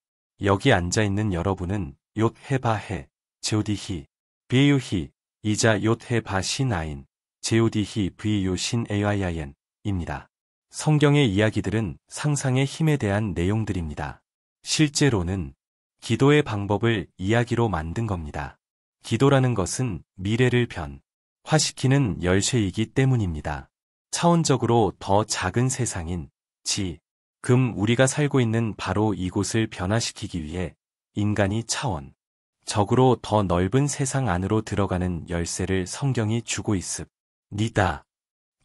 여기 앉아있는 여러분은 욤헤바헤, 제오디히, 비유히, 이자 욤헤바 신아인, 제오디히 비유 신에이아이아엔 입니다. 성경의 이야기들은 상상의 힘에 대한 내용들입니다. 실제로는 기도의 방법을 이야기로 만든 겁니다. 기도라는 것은 미래를 변화시키는 열쇠이기 때문입니다. 차원적으로 더 작은 세상인 지금 우리가 살고 있는 바로 이곳을 변화시키기 위해 인간이 차원적으로 더 넓은 세상 안으로 들어가는 열쇠를 성경이 주고 있습니다.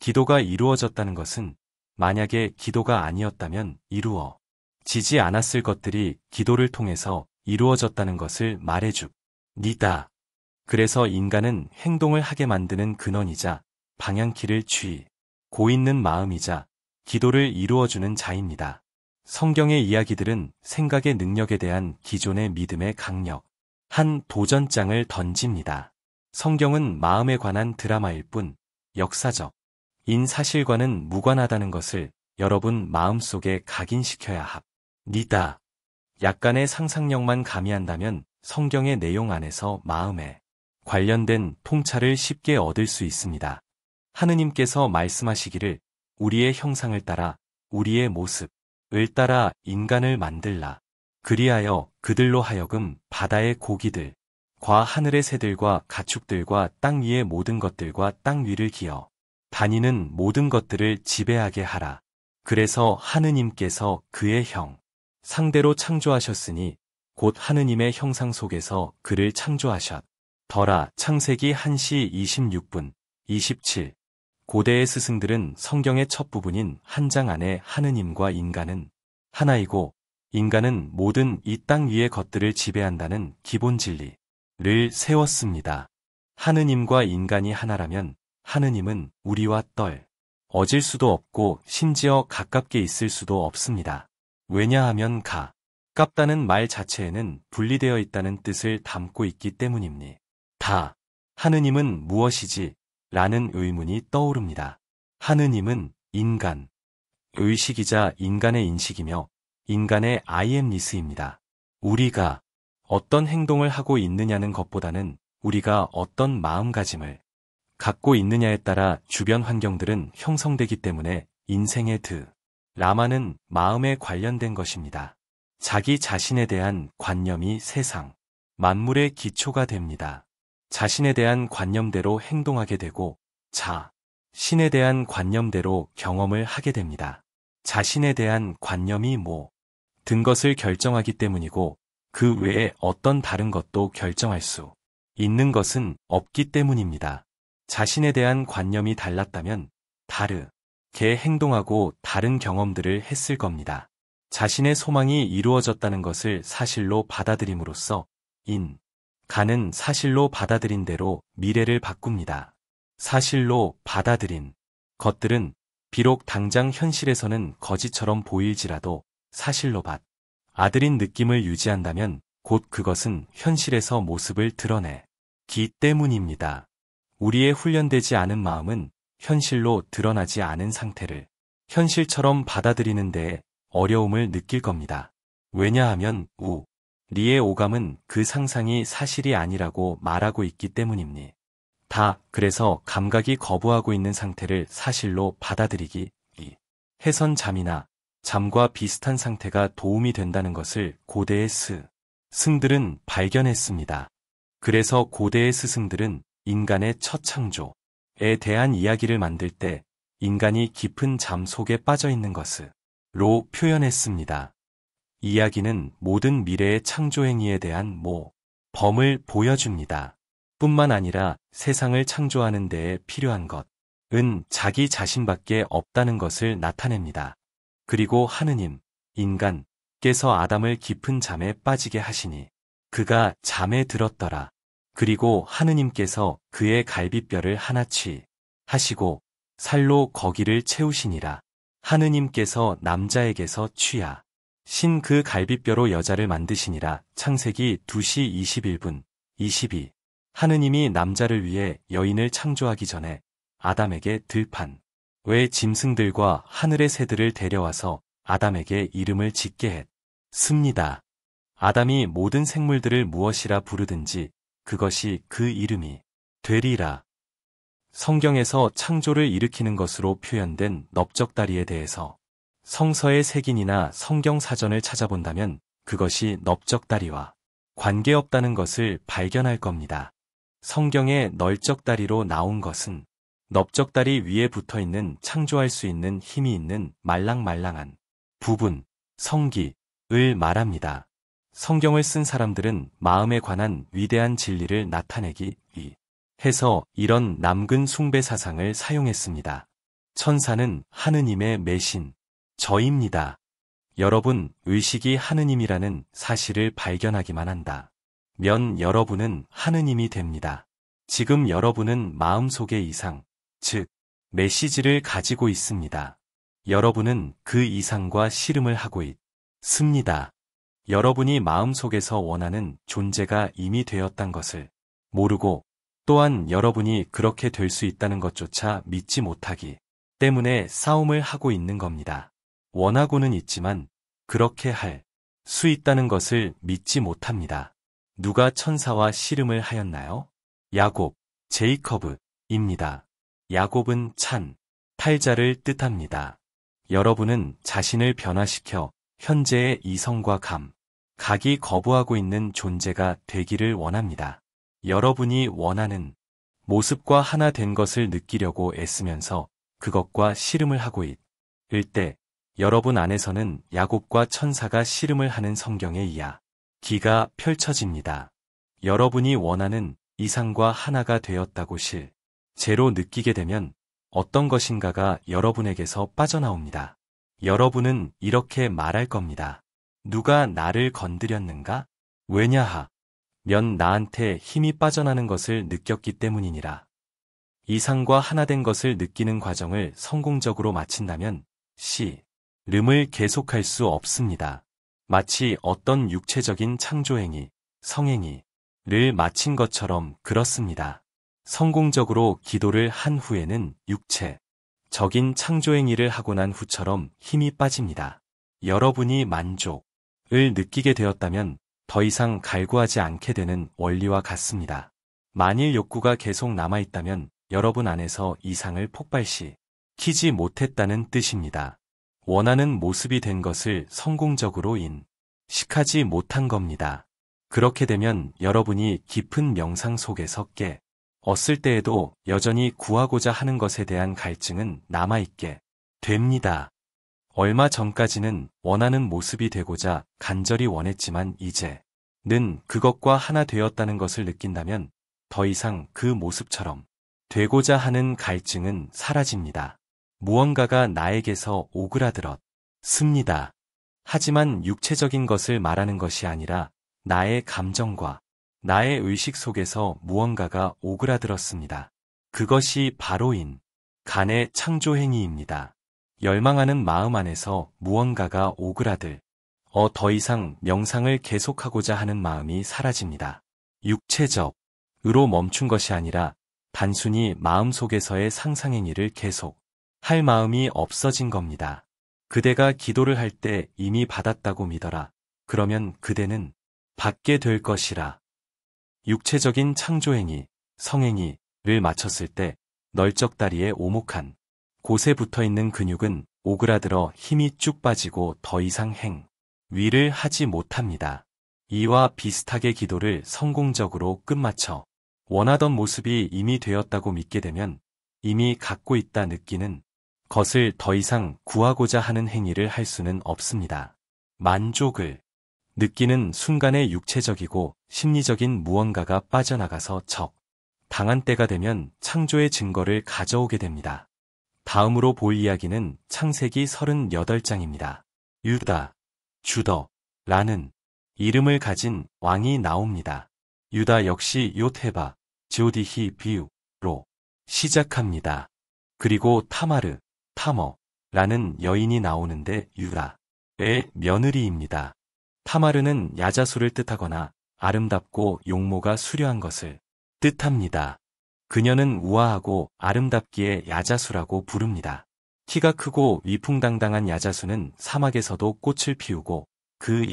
기도가 이루어졌다는 것은 만약에 기도가 아니었다면 이루어지지 않았을 것들이 기도를 통해서 이루어졌다는 것을 말해줍니다. 그래서 인간은 행동을 하게 만드는 근원이자 방향키를 쥐고 있는 마음이자 기도를 이루어주는 자입니다. 성경의 이야기들은 생각의 능력에 대한 기존의 믿음의 강력한 도전장을 던집니다. 성경은 마음에 관한 드라마일 뿐 역사적 인 사실과는 무관하다는 것을 여러분 마음속에 각인시켜야 합니다. 약간의 상상력만 가미한다면 성경의 내용 안에서 마음에 관련된 통찰을 쉽게 얻을 수 있습니다. 하느님께서 말씀하시기를 우리의 형상을 따라 우리의 모습을 따라 인간을 만들라. 그리하여 그들로 하여금 바다의 고기들과 하늘의 새들과 가축들과 땅 위의 모든 것들과 땅 위를 기어 다니는 모든 것들을 지배하게 하라. 그래서 하느님께서 그의 형 상대로 창조하셨으니 곧 하느님의 형상 속에서 그를 창조하셨더라. 창세기 1시 26분 27. 고대의 스승들은 성경의 첫 부분인 한 장 안에 하느님과 인간은 하나이고 인간은 모든 이 땅 위의 것들을 지배한다는 기본 진리를 세웠습니다. 하느님과 인간이 하나라면 하느님은 우리와 떨어질 수도 없고 심지어 가깝게 있을 수도 없습니다. 왜냐하면 가깝다는 말 자체에는 분리되어 있다는 뜻을 담고 있기 때문입니다. 하느님은 무엇이지? 라는 의문이 떠오릅니다. 하느님은 인간, 의식이자 인간의 인식이며 인간의 아이엠니스입니다. 우리가 어떤 행동을 하고 있느냐는 것보다는 우리가 어떤 마음가짐을 갖고 있느냐에 따라 주변 환경들은 형성되기 때문에 인생의 드라마는 마음에 관련된 것입니다. 자기 자신에 대한 관념이 세상, 만물의 기초가 됩니다. 자신에 대한 관념대로 행동하게 되고 자신에 대한 관념대로 경험을 하게 됩니다. 자신에 대한 관념이 모든 것을 결정하기 때문이고 그 외에 어떤 다른 것도 결정할 수 있는 것은 없기 때문입니다. 자신에 대한 관념이 달랐다면 다르게 행동하고 다른 경험들을 했을 겁니다. 자신의 소망이 이루어졌다는 것을 사실로 받아들임으로써 인간은 사실로 받아들인 대로 미래를 바꿉니다. 사실로 받아들인 것들은 비록 당장 현실에서는 거짓처럼 보일지라도 사실로 받아들인 느낌을 유지한다면 곧 그것은 현실에서 모습을 드러내기 때문입니다. 우리의 훈련되지 않은 마음은 현실로 드러나지 않은 상태를 현실처럼 받아들이는 데에 어려움을 느낄 겁니다. 왜냐하면 우리의 오감은 그 상상이 사실이 아니라고 말하고 있기 때문입니다. 그래서 감각이 거부하고 있는 상태를 사실로 받아들이기 해선 잠과 비슷한 상태가 도움이 된다는 것을 고대의 스승들은 발견했습니다. 그래서 고대의 스승들은 인간의 첫 창조에 대한 이야기를 만들 때 인간이 깊은 잠 속에 빠져 있는 것으로 표현했습니다. 이야기는 모든 미래의 창조 행위에 대한 모범을 보여줍니다. 뿐만 아니라 세상을 창조하는 데에 필요한 것은 자기 자신밖에 없다는 것을 나타냅니다. 그리고 하느님, 인간께서 아담을 깊은 잠에 빠지게 하시니 그가 잠에 들었더라. 그리고 하느님께서 그의 갈비뼈를 하나 취하시고 살로 거기를 채우시니라. 하느님께서 남자에게서 취하신 그 갈비뼈로 여자를 만드시니라. 창세기 2시 21분 22. 하느님이 남자를 위해 여인을 창조하기 전에 아담에게 들판 외 짐승들과 하늘의 새들을 데려와서 아담에게 이름을 짓게 했습니다. 아담이 모든 생물들을 무엇이라 부르든지 그것이 그 이름이 되리라. 성경에서 창조를 일으키는 것으로 표현된 넓적다리에 대해서 성서의 색인이나 성경 사전을 찾아본다면 그것이 넓적다리와 관계없다는 것을 발견할 겁니다. 성경의 널쩍다리로 나온 것은 넓적다리 위에 붙어있는 창조할 수 있는 힘이 있는 말랑말랑한 부분, 성기를 말합니다. 성경을 쓴 사람들은 마음에 관한 위대한 진리를 나타내기 위해서 이런 남근 숭배 사상을 사용했습니다. 천사는 하느님의 메신, 저입니다. 여러분, 의식이 하느님이라는 사실을 발견하기만 한다면 여러분은 하느님이 됩니다. 지금 여러분은 마음속의 이상, 즉, 메시지를 가지고 있습니다. 여러분은 그 이상과 씨름을 하고 있습니다. 여러분이 마음속에서 원하는 존재가 이미 되었단 것을 모르고 또한 여러분이 그렇게 될 수 있다는 것조차 믿지 못하기 때문에 싸움을 하고 있는 겁니다. 원하고는 있지만 그렇게 할 수 있다는 것을 믿지 못합니다. 누가 천사와 씨름을 하였나요? 야곱, 제이커브입니다. 야곱은 찬, 팔자를 뜻합니다. 여러분은 자신을 변화시켜 현재의 이성과 각이 거부하고 있는 존재가 되기를 원합니다. 여러분이 원하는 모습과 하나 된 것을 느끼려고 애쓰면서 그것과 씨름을 하고 있을 때 여러분 안에서는 야곱과 천사가 씨름을 하는 성경의 이야기가 펼쳐집니다. 여러분이 원하는 이상과 하나가 되었다고 실제로 느끼게 되면 어떤 것인가가 여러분에게서 빠져나옵니다. 여러분은 이렇게 말할 겁니다. 누가 나를 건드렸는가? 왜냐하면 나한테 힘이 빠져나는 것을 느꼈기 때문이니라. 이상과 하나 된 것을 느끼는 과정을 성공적으로 마친다면 씨름을 계속할 수 없습니다. 마치 어떤 육체적인 창조행위, 성행위를 마친 것처럼 그렇습니다. 성공적으로 기도를 한 후에는 육체적인 창조행위를 하고 난 후처럼 힘이 빠집니다. 여러분이 만족을 느끼게 되었다면 더 이상 갈구하지 않게 되는 원리와 같습니다. 만일 욕구가 계속 남아있다면 여러분 안에서 이상을 폭발시키지 못했다는 뜻입니다. 원하는 모습이 된 것을 성공적으로 인식하지 못한 겁니다. 그렇게 되면 여러분이 깊은 명상 속에서 깨었을 때에도 여전히 구하고자 하는 것에 대한 갈증은 남아있게 됩니다. 얼마 전까지는 원하는 모습이 되고자 간절히 원했지만 이제는 그것과 하나 되었다는 것을 느낀다면 더 이상 그 모습처럼 되고자 하는 갈증은 사라집니다. 무언가가 나에게서 오그라들었습니다. 하지만 육체적인 것을 말하는 것이 아니라 나의 감정과 나의 의식 속에서 무언가가 오그라들었습니다. 그것이 바로 간의 창조행위입니다. 열망하는 마음 안에서 무언가가 더 이상 명상을 계속하고자 하는 마음이 사라집니다. 육체적으로 멈춘 것이 아니라 단순히 마음속에서의 상상행위를 계속 할 마음이 없어진 겁니다. 그대가 기도를 할 때 이미 받았다고 믿어라. 그러면 그대는 받게 될 것이라. 육체적인 창조행위, 성행위를 마쳤을 때 널쩍다리에 오목한 곳에 붙어있는 근육은 오그라들어 힘이 쭉 빠지고 더 이상 행위를 하지 못합니다. 이와 비슷하게 기도를 성공적으로 끝마쳐 원하던 모습이 이미 되었다고 믿게 되면 이미 갖고 있다 느끼는 것을 더 이상 구하고자 하는 행위를 할 수는 없습니다. 만족을 느끼는 순간의 육체적이고 심리적인 무언가가 빠져나가서 당한 때가 되면 창조의 증거를 가져오게 됩니다. 다음으로 볼 이야기는 창세기 38장입니다. 유다, 주더라는 이름을 가진 왕이 나옵니다. 유다 역시 요테바, 조디히 비유로 시작합니다. 그리고 타마르, 타머라는 여인이 나오는데 유다의 며느리입니다. 타마르는 야자수를 뜻하거나 아름답고 용모가 수려한 것을 뜻합니다. 그녀는 우아하고 아름답기에 야자수라고 부릅니다. 키가 크고 위풍당당한 야자수는 사막에서도 꽃을 피우고 그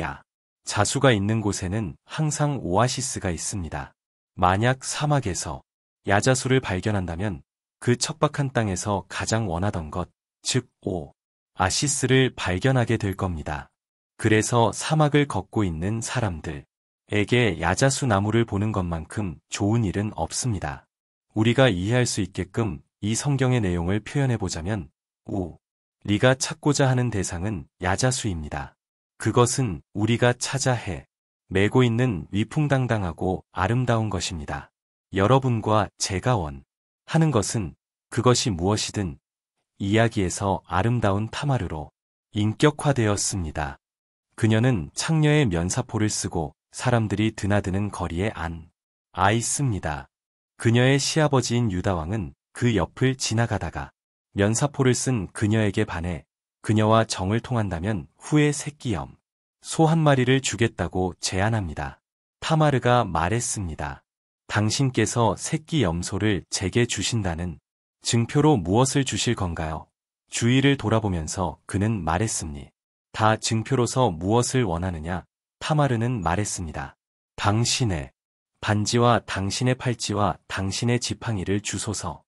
자수가 있는 곳에는 항상 오아시스가 있습니다. 만약 사막에서 야자수를 발견한다면 그 척박한 땅에서 가장 원하던 것, 즉 오아시스를 발견하게 될 겁니다. 그래서 사막을 걷고 있는 사람들에게 야자수 나무를 보는 것만큼 좋은 일은 없습니다. 우리가 이해할 수 있게끔 이 성경의 내용을 표현해보자면 우리가 찾고자 하는 대상은 야자수입니다. 그것은 우리가 찾아 메고 있는 위풍당당하고 아름다운 것입니다. 여러분과 제가 원하는 것은 그것이 무엇이든 이야기에서 아름다운 타마르로 인격화되었습니다. 그녀는 창녀의 면사포를 쓰고 사람들이 드나드는 거리에 앉아 있습니다. 그녀의 시아버지인 유다왕은 그 옆을 지나가다가 면사포를 쓴 그녀에게 반해 그녀와 정을 통한다면 후에 새끼염 소 한 마리를 주겠다고 제안합니다. 타마르가 말했습니다. 당신께서 새끼 염소를 제게 주신다는 증표로 무엇을 주실 건가요? 주위를 돌아보면서 그는 말했습니. 다 증표로서 무엇을 원하느냐? 타마르는 말했습니다. 당신의 반지와 당신의 팔찌와 당신의 지팡이를 주소서.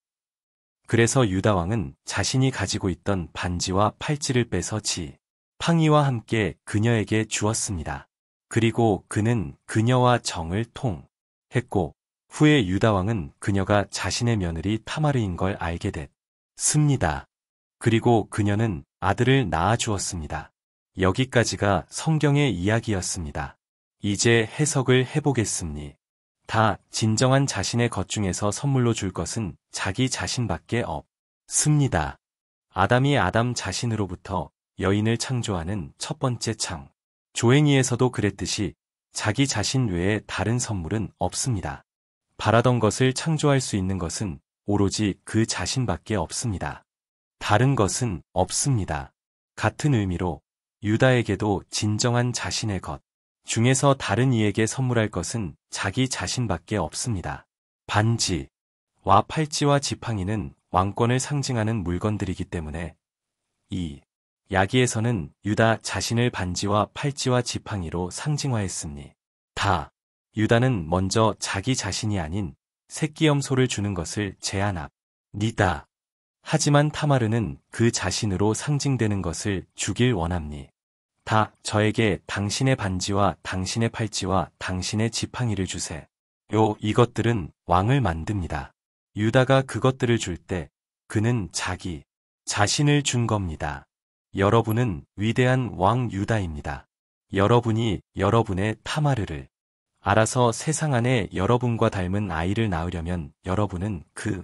그래서 유다 왕은 자신이 가지고 있던 반지와 팔찌를 빼서 지팡이와 함께 그녀에게 주었습니다. 그리고 그는 그녀와 정을 통했고 후에 유다 왕은 그녀가 자신의 며느리 타마르인 걸 알게 됐습니다. 그리고 그녀는 아들을 낳아 주었습니다. 여기까지가 성경의 이야기였습니다. 이제 해석을 해보겠습니. 다 진정한 자신의 것 중에서 선물로 줄 것은 자기 자신밖에 없습니다. 아담이 아담 자신으로부터 여인을 창조하는 첫 번째 조행위에서도 그랬듯이 자기 자신 외에 다른 선물은 없습니다. 바라던 것을 창조할 수 있는 것은 오로지 그 자신밖에 없습니다. 다른 것은 없습니다. 같은 의미로 유다에게도 진정한 자신의 것 중에서 다른 이에게 선물할 것은 자기 자신밖에 없습니다. 반지와 팔찌와 지팡이는 왕권을 상징하는 물건들이기 때문에 이 야기에서는 유다 자신을 반지와 팔찌와 지팡이로 상징화했습니. 다 유다는 먼저 자기 자신이 아닌 새끼 염소를 주는 것을 제안합니다. 하지만 타마르는 그 자신으로 상징되는 것을 주길 원합니. 다 저에게 당신의 반지와 당신의 팔찌와 당신의 지팡이를 주세요. 이것들은 왕을 만듭니다. 유다가 그것들을 줄 때 그는 자기 자신을 준 겁니다. 여러분은 위대한 왕 유다입니다. 여러분이 여러분의 타마르를 알아서 세상 안에 여러분과 닮은 아이를 낳으려면 여러분은 그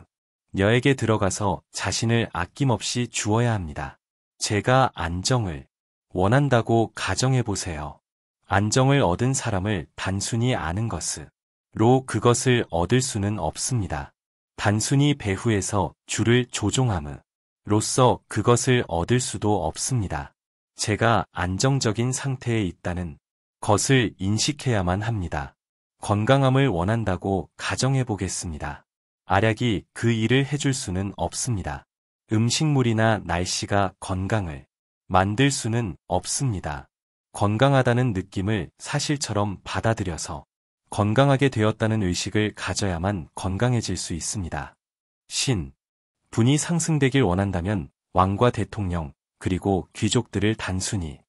여에게 들어가서 자신을 아낌없이 주어야 합니다. 제가 안정을 원한다고 가정해보세요. 안정을 얻은 사람을 단순히 아는 것으로 그것을 얻을 수는 없습니다. 단순히 배후에서 줄을 조종함으로써 그것을 얻을 수도 없습니다. 제가 안정적인 상태에 있다는 것을 인식해야만 합니다. 건강함을 원한다고 가정해보겠습니다. 알약이 그 일을 해줄 수는 없습니다. 음식물이나 날씨가 건강을 만들 수는 없습니다. 건강하다는 느낌을 사실처럼 받아들여서 건강하게 되었다는 의식을 가져야만 건강해질 수 있습니다. 분이 상승되길 원한다면 왕과 대통령 그리고 귀족들을 단순히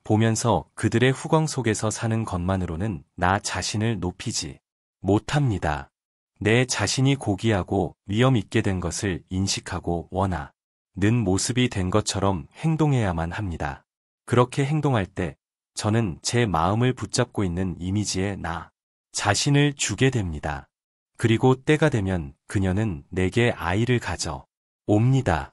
보면서 그들의 후광 속에서 사는 것만으로는 나 자신을 높이지 못합니다. 내 자신이 고귀하고 위험 있게 된 것을 인식하고 원하는 모습이 된 것처럼 행동해야만 합니다. 그렇게 행동할 때 저는 제 마음을 붙잡고 있는 이미지에 나 자신을 주게 됩니다. 그리고 때가 되면 그녀는 내게 아이를 가져 옵니다.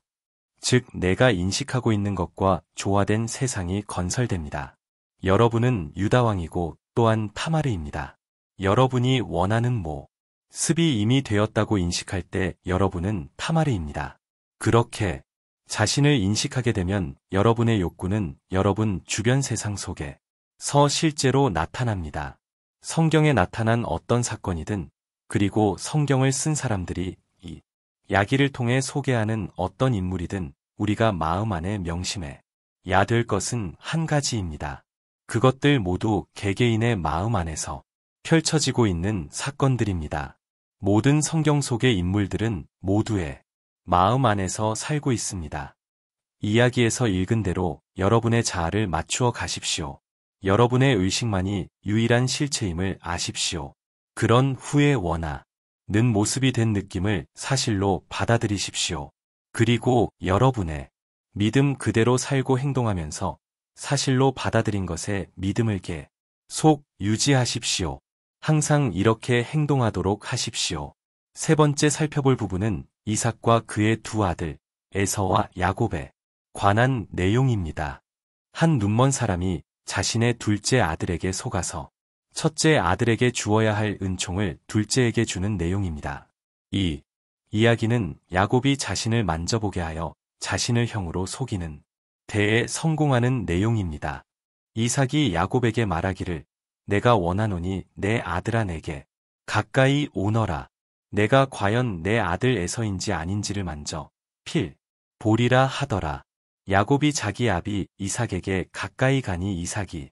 즉 내가 인식하고 있는 것과 조화된 세상이 건설됩니다. 여러분은 유다왕이고 또한 타마르입니다. 여러분이 원하는 모습이 이미 되었다고 인식할 때 여러분은 타마르입니다. 그렇게 자신을 인식하게 되면 여러분의 욕구는 여러분 주변 세상 속에서 실제로 나타납니다. 성경에 나타난 어떤 사건이든 그리고 성경을 쓴 사람들이 이 야기를 통해 소개하는 어떤 인물이든 우리가 마음 안에 명심해야 될 것은 한 가지입니다. 그것들 모두 개개인의 마음 안에서 펼쳐지고 있는 사건들입니다. 모든 성경 속의 인물들은 모두의 마음 안에서 살고 있습니다. 이야기에서 읽은 대로 여러분의 자아를 맞추어 가십시오. 여러분의 의식만이 유일한 실체임을 아십시오. 그런 후에 원하는 모습이 된 느낌을 사실로 받아들이십시오. 그리고 여러분의 믿음 그대로 살고 행동하면서 사실로 받아들인 것에 믿음을 계속 유지하십시오. 항상 이렇게 행동하도록 하십시오. 세 번째 살펴볼 부분은 이삭과 그의 두 아들 에서와 야곱에 관한 내용입니다. 한 눈먼 사람이 자신의 둘째 아들에게 속아서 첫째 아들에게 주어야 할 은총을 둘째에게 주는 내용입니다. 이 이야기는 야곱이 자신을 만져보게 하여 자신을 형으로 속이는 데에 성공하는 내용입니다. 이삭이 야곱에게 말하기를 내가 원하노니 내 아들아 내게 가까이 오너라. 내가 과연 내 아들 에서인지 아닌지를 만져 보리라 하더라. 야곱이 자기 아비 이삭에게 가까이 가니 이삭이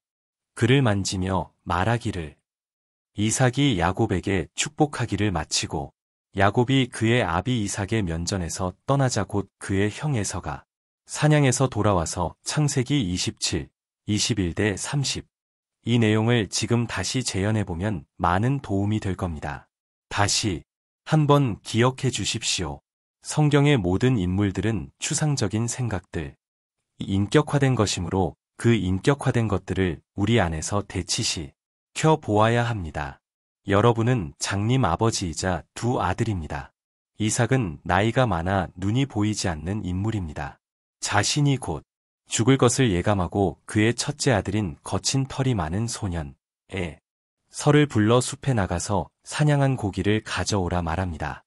그를 만지며 말하기를 이삭이 야곱에게 축복하기를 마치고 야곱이 그의 아비 이삭의 면전에서 떠나자 곧 그의 형 에서가 사냥에서 돌아와서 창세기 27, 21대 30. 이 내용을 지금 다시 재현해보면 많은 도움이 될 겁니다. 다시 한번 기억해 주십시오. 성경의 모든 인물들은 추상적인 생각들, 인격화된 것이므로 그 인격화된 것들을 우리 안에서 대치시켜 보아야 합니다. 여러분은 장님 아버지이자 두 아들입니다. 이삭은 나이가 많아 눈이 보이지 않는 인물입니다. 자신이 곧 죽을 것을 예감하고 그의 첫째 아들인 거친 털이 많은 소년 설을 불러 숲에 나가서 사냥한 고기를 가져오라 말합니다.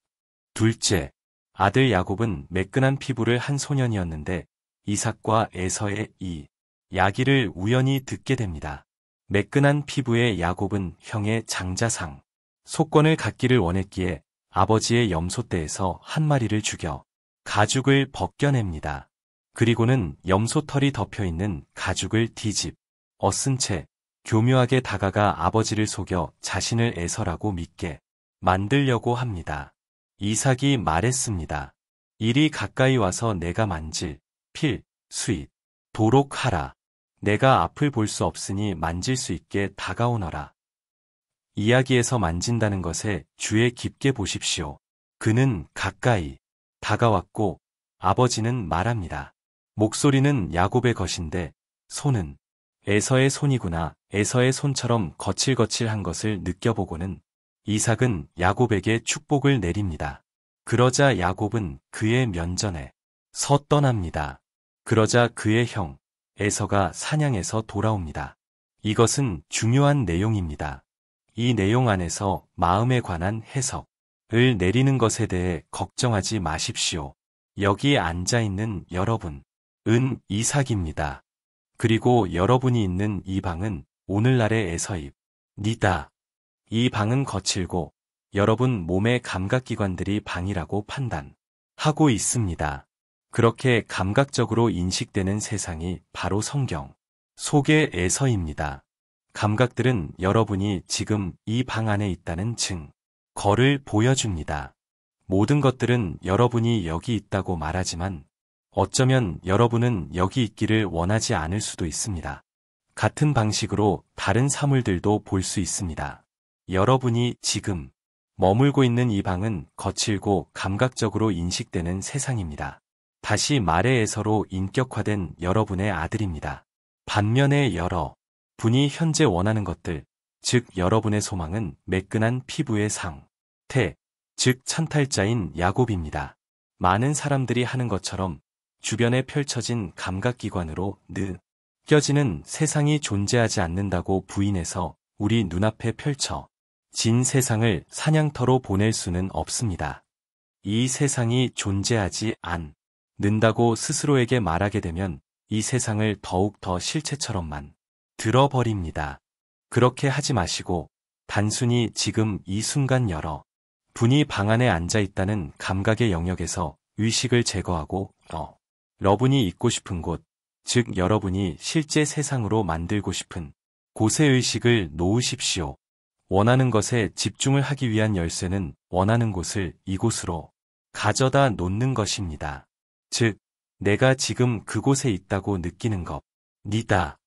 둘째 아들 야곱은 매끈한 피부를 한 소년이었는데 이삭과 에서의 이 이야기를 우연히 듣게 됩니다. 매끈한 피부의 야곱은 형의 장자상, 속건을 갖기를 원했기에 아버지의 염소떼에서 한 마리를 죽여 가죽을 벗겨냅니다. 그리고는 염소털이 덮여있는 가죽을 뒤집어 쓴 채 교묘하게 다가가 아버지를 속여 자신을 에서라고 믿게 만들려고 합니다. 이삭이 말했습니다. 이리 가까이 와서 내가 만질 도록 하라. 내가 앞을 볼 수 없으니 만질 수 있게 다가오너라. 이야기에서 만진다는 것에 주의 깊게 보십시오. 그는 가까이 다가왔고 아버지는 말합니다. 목소리는 야곱의 것인데 손은 에서의 손이구나. 에서의 손처럼 거칠거칠한 것을 느껴보고는 이삭은 야곱에게 축복을 내립니다. 그러자 야곱은 그의 면전에 서 떠납니다. 그러자 그의 형 에서가 사냥에서 돌아옵니다. 이것은 중요한 내용입니다. 이 내용 안에서 마음에 관한 해석을 내리는 것에 대해 걱정하지 마십시오. 여기 앉아있는 여러분은 이삭입니다. 그리고 여러분이 있는 이 방은 오늘날의 에서입니다. 이 방은 거칠고 여러분 몸의 감각기관들이 방이라고 판단하고 있습니다. 그렇게 감각적으로 인식되는 세상이 바로 성경 속의 에서입니다. 감각들은 여러분이 지금 이 방 안에 있다는 증거를 보여줍니다. 모든 것들은 여러분이 여기 있다고 말하지만 어쩌면 여러분은 여기 있기를 원하지 않을 수도 있습니다. 같은 방식으로 다른 사물들도 볼 수 있습니다. 여러분이 지금 머물고 있는 이 방은 거칠고 감각적으로 인식되는 세상입니다. 다시 말의 에서로 인격화된 여러분의 아들입니다. 반면에 여러분이 현재 원하는 것들, 즉 여러분의 소망은 매끈한 피부의 상태, 즉 찬탈자인 야곱입니다. 많은 사람들이 하는 것처럼 주변에 펼쳐진 감각기관으로 느껴지는 세상이 존재하지 않는다고 부인해서 우리 눈앞에 펼쳐진 세상을 사냥터로 보낼 수는 없습니다. 이 세상이 존재하지 않는다고 스스로에게 말하게 되면 이 세상을 더욱 더 실체처럼만 들어버립니다. 그렇게 하지 마시고 단순히 지금 이 순간 여러분이 방 안에 앉아 있다는 감각의 영역에서 의식을 제거하고 여러분이 있고 싶은 곳, 즉 여러분이 실제 세상으로 만들고 싶은 곳의 의식을 놓으십시오. 원하는 것에 집중을 하기 위한 열쇠는 원하는 곳을 이곳으로 가져다 놓는 것입니다. 즉, 내가 지금 그곳에 있다고 느끼는 겁니다.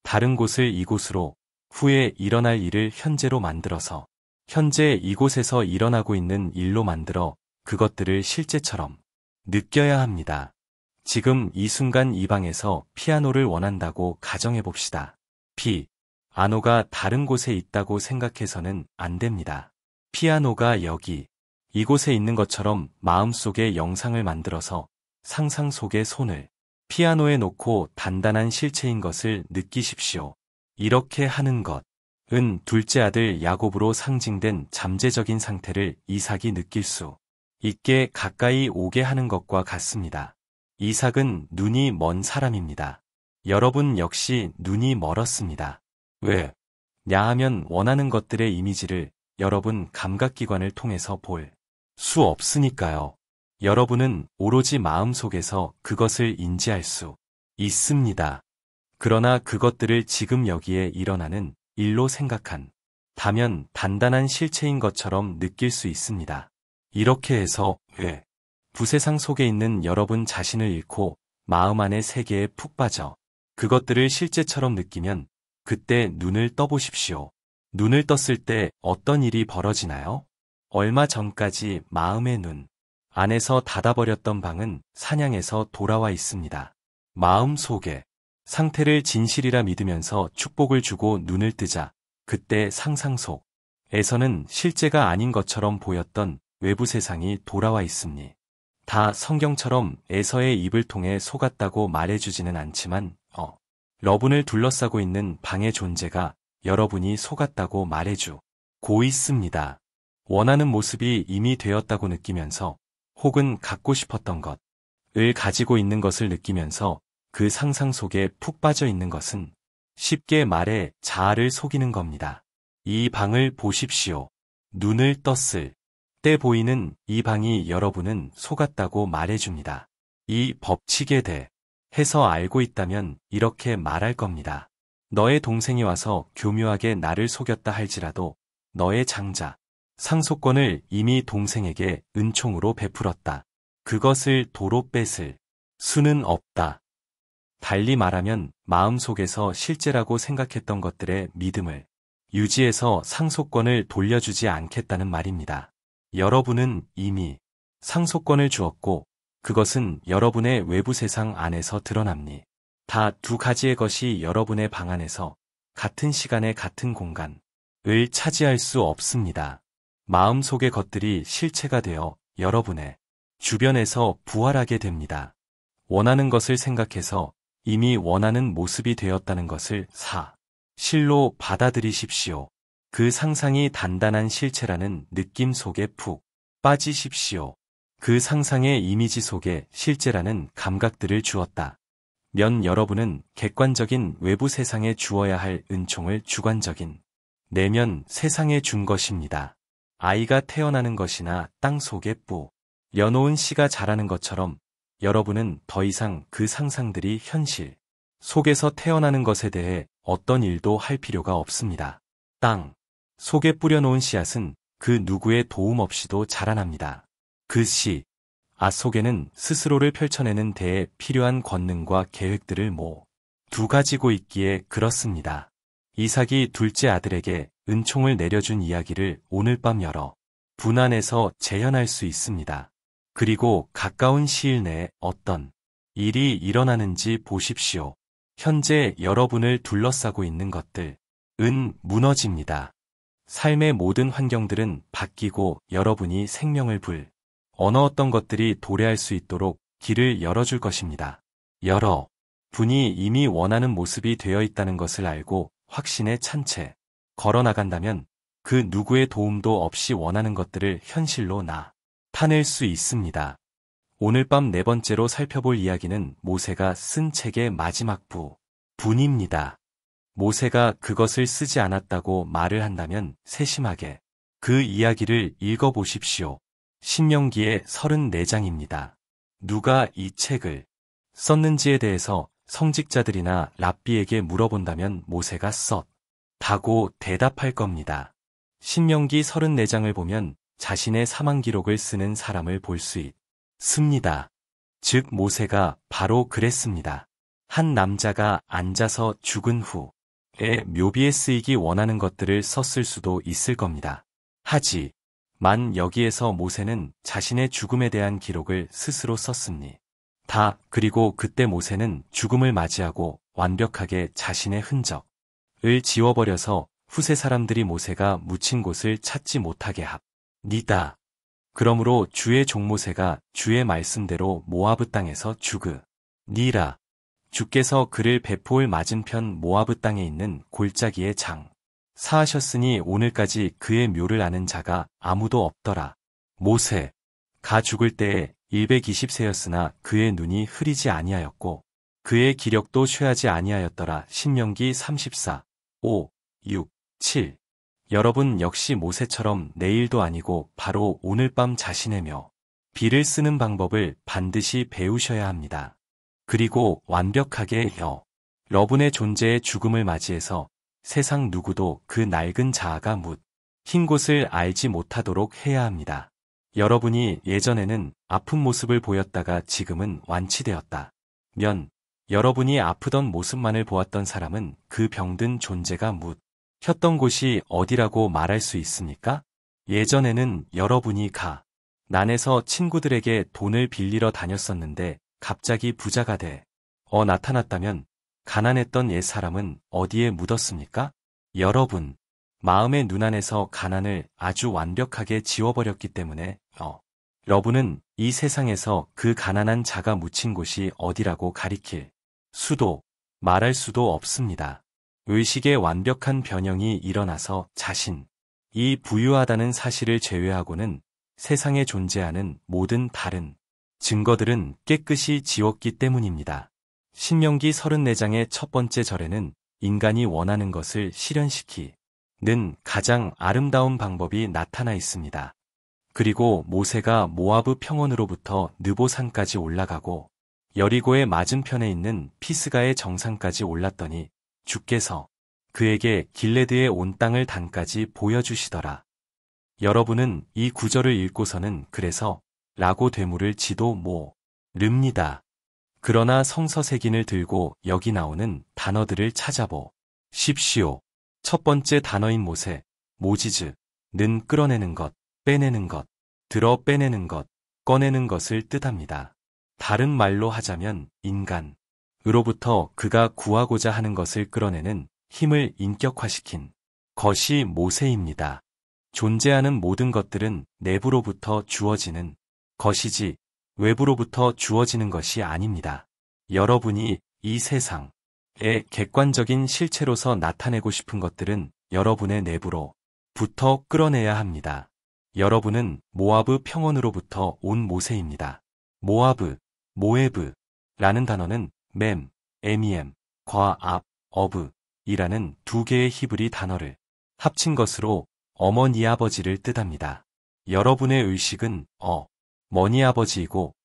다른 곳을 이곳으로, 후에 일어날 일을 현재로 만들어서 현재 이곳에서 일어나고 있는 일로 만들어 그것들을 실제처럼 느껴야 합니다. 지금 이 순간 이 방에서 피아노를 원한다고 가정해봅시다. 피아노가 다른 곳에 있다고 생각해서는 안 됩니다. 피아노가 여기, 이곳에 있는 것처럼 마음속에 영상을 만들어서 상상 속에 손을 피아노에 놓고 단단한 실체인 것을 느끼십시오. 이렇게 하는 것은 둘째 아들 야곱으로 상징된 잠재적인 상태를 이삭이 느낄 수 있게 가까이 오게 하는 것과 같습니다. 이삭은 눈이 먼 사람입니다. 여러분 역시 눈이 멀었습니다. 왜냐 하면 원하는 것들의 이미지를 여러분 감각기관을 통해서 볼 수 없으니까요. 여러분은 오로지 마음속에서 그것을 인지할 수 있습니다. 그러나 그것들을 지금 여기에 일어나는 일로 생각한다면 단단한 실체인 것처럼 느낄 수 있습니다. 이렇게 해서 부세상 속에 있는 여러분 자신을 잃고 마음 안의 세계에 푹 빠져 그것들을 실제처럼 느끼면 그때 눈을 떠보십시오. 눈을 떴을 때 어떤 일이 벌어지나요? 얼마 전까지 마음의 눈 안에서 닫아버렸던 방은 사냥에서 돌아와 있습니다. 마음 속에 상태를 진실이라 믿으면서 축복을 주고 눈을 뜨자 그때 상상 속에서는 실제가 아닌 것처럼 보였던 외부 세상이 돌아와 있습니. 다 성경처럼 에서의 입을 통해 속았다고 말해주지는 않지만 여러분을 둘러싸고 있는 방의 존재가 여러분이 속았다고 말해주고 있습니다. 원하는 모습이 이미 되었다고 느끼면서 혹은 갖고 싶었던 것을 가지고 있는 것을 느끼면서 그 상상 속에 푹 빠져 있는 것은 쉽게 말해 자아를 속이는 겁니다. 이 방을 보십시오. 눈을 떴을 때 보이는 이 방이 여러분은 속았다고 말해줍니다. 이 법칙에 대해서 알고 있다면 이렇게 말할 겁니다. 너의 동생이 와서 교묘하게 나를 속였다 할지라도 너의 장자, 상속권을 이미 동생에게 은총으로 베풀었다. 그것을 도로 뺏을 수는 없다. 달리 말하면 마음속에서 실제라고 생각했던 것들의 믿음을 유지해서 상속권을 돌려주지 않겠다는 말입니다. 여러분은 이미 상속권을 주었고 그것은 여러분의 외부 세상 안에서 드러납니. 다 두 가지의 것이 여러분의 방 안에서 같은 시간에 같은 공간을 차지할 수 없습니다. 마음속의 것들이 실체가 되어 여러분의 주변에서 부활하게 됩니다. 원하는 것을 생각해서 이미 원하는 모습이 되었다는 것을 사실로 받아들이십시오. 그 상상이 단단한 실체라는 느낌 속에 푹 빠지십시오. 그 상상의 이미지 속에 실제라는 감각들을 주었다. 면 여러분은 객관적인 외부 세상에 주어야 할 은총을 주관적인 내면 세상에 준 것입니다. 아이가 태어나는 것이나 땅 속에 여놓은 씨가 자라는 것처럼 여러분은 더 이상 그 상상들이 현실 속에서 태어나는 것에 대해 어떤 일도 할 필요가 없습니다. 땅 속에 뿌려놓은 씨앗은 그 누구의 도움 없이도 자라납니다. 그 씨앗 속에는 스스로를 펼쳐내는 데에 필요한 권능과 계획들을 모두 가지고 있기에 그렇습니다. 이삭이 둘째 아들에게 은총을 내려준 이야기를 오늘 밤 여러분 안에서 재현할 수 있습니다. 그리고 가까운 시일 내에 어떤 일이 일어나는지 보십시오. 현재 여러분을 둘러싸고 있는 것들은 무너집니다. 삶의 모든 환경들은 바뀌고 여러분이 생명을 어느 어떤 것들이 도래할 수 있도록 길을 열어줄 것입니다. 여러분이 이미 원하는 모습이 되어 있다는 것을 알고 확신에 찬 채 걸어나간다면 그 누구의 도움도 없이 원하는 것들을 현실로 나타낼 수 있습니다. 오늘 밤 네 번째로 살펴볼 이야기는 모세가 쓴 책의 마지막 부분입니다. 모세가 그것을 쓰지 않았다고 말을 한다면 세심하게 그 이야기를 읽어보십시오. 신명기의 34장입니다. 누가 이 책을 썼는지에 대해서 성직자들이나 랍비에게 물어본다면 모세가 썼다고 대답할 겁니다. 신명기 34장을 보면 자신의 사망 기록을 쓰는 사람을 볼 수 있습니다. 즉 모세가 바로 그랬습니다. 한 남자가 앉아서 죽은 후에 묘비에 쓰이기 원하는 것들을 썼을 수도 있을 겁니다. 하지만 여기에서 모세는 자신의 죽음에 대한 기록을 스스로 썼습니다. 그리고 그때 모세는 죽음을 맞이하고 완벽하게 자신의 흔적을 지워버려서 후세 사람들이 모세가 묻힌 곳을 찾지 못하게 합니다. 그러므로 주의 종 모세가 주의 말씀대로 모아브 땅에서 죽으니라. 주께서 그를 베포을 맞은편 모아브 땅에 있는 골짜기에 장사하셨으니 오늘까지 그의 묘를 아는 자가 아무도 없더라. 모세가 죽을 때에 120세였으나 그의 눈이 흐리지 아니하였고 그의 기력도 쇠하지 아니하였더라. 신명기 34, 5, 6, 7. 여러분 역시 모세처럼 내일도 아니고 바로 오늘 밤 자신의며 비를 쓰는 방법을 반드시 배우셔야 합니다. 그리고 완벽하게 여러분의 존재의 죽음을 맞이해서 세상 누구도 그 낡은 자아가 흰 곳을 알지 못하도록 해야 합니다. 여러분이 예전에는 아픈 모습을 보였다가 지금은 완치되었다 면 여러분이 아프던 모습만을 보았던 사람은 그 병든 존재가 혔던 곳이 어디라고 말할 수 있습니까? 예전에는 여러분이 난에서 친구들에게 돈을 빌리러 다녔었는데 갑자기 부자가 나타났다면 가난했던 옛 사람은 어디에 묻었습니까? 여러분, 마음의 눈 안에서 가난을 아주 완벽하게 지워버렸기 때문에 여러분은 이 세상에서 그 가난한 자가 묻힌 곳이 어디라고 가리킬 말할 수도 없습니다. 의식의 완벽한 변형이 일어나서 자신이 부유하다는 사실을 제외하고는 세상에 존재하는 모든 다른 증거들은 깨끗이 지웠기 때문입니다. 신명기 34장의 첫 번째 절에는 인간이 원하는 것을 실현시키는 가장 아름다운 방법이 나타나 있습니다. 그리고 모세가 모아브 평원으로부터 느보산까지 올라가고 여리고의 맞은편에 있는 피스가의 정상까지 올랐더니 주께서 그에게 길레드의 온 땅을 단까지 보여주시더라. 여러분은 이 구절을 읽고서는 그래서 라고 되물을 지도 모릅니다. 그러나 성서색인을 들고 여기 나오는 단어들을 찾아보십시오. 첫 번째 단어인 모세, 모지즈는 끌어내는 것, 빼내는 것, 들어 빼내는 것, 꺼내는 것을 뜻합니다. 다른 말로 하자면 인간으로부터 그가 구하고자 하는 것을 끌어내는 힘을 인격화시킨 것이 모세입니다. 존재하는 모든 것들은 내부로부터 주어지는 것이지 외부로부터 주어지는 것이 아닙니다. 여러분이 이 세상의 객관적인 실체로서 나타내고 싶은 것들은 여러분의 내부로부터 끌어내야 합니다. 여러분은 모아브 평원으로부터 온 모세입니다. 모아브, 모에브라는 단어는 과 이라는 두 개의 히브리 단어를 합친 것으로 어머니 아버지를 뜻합니다. 여러분의 의식은 어머니 아버지이고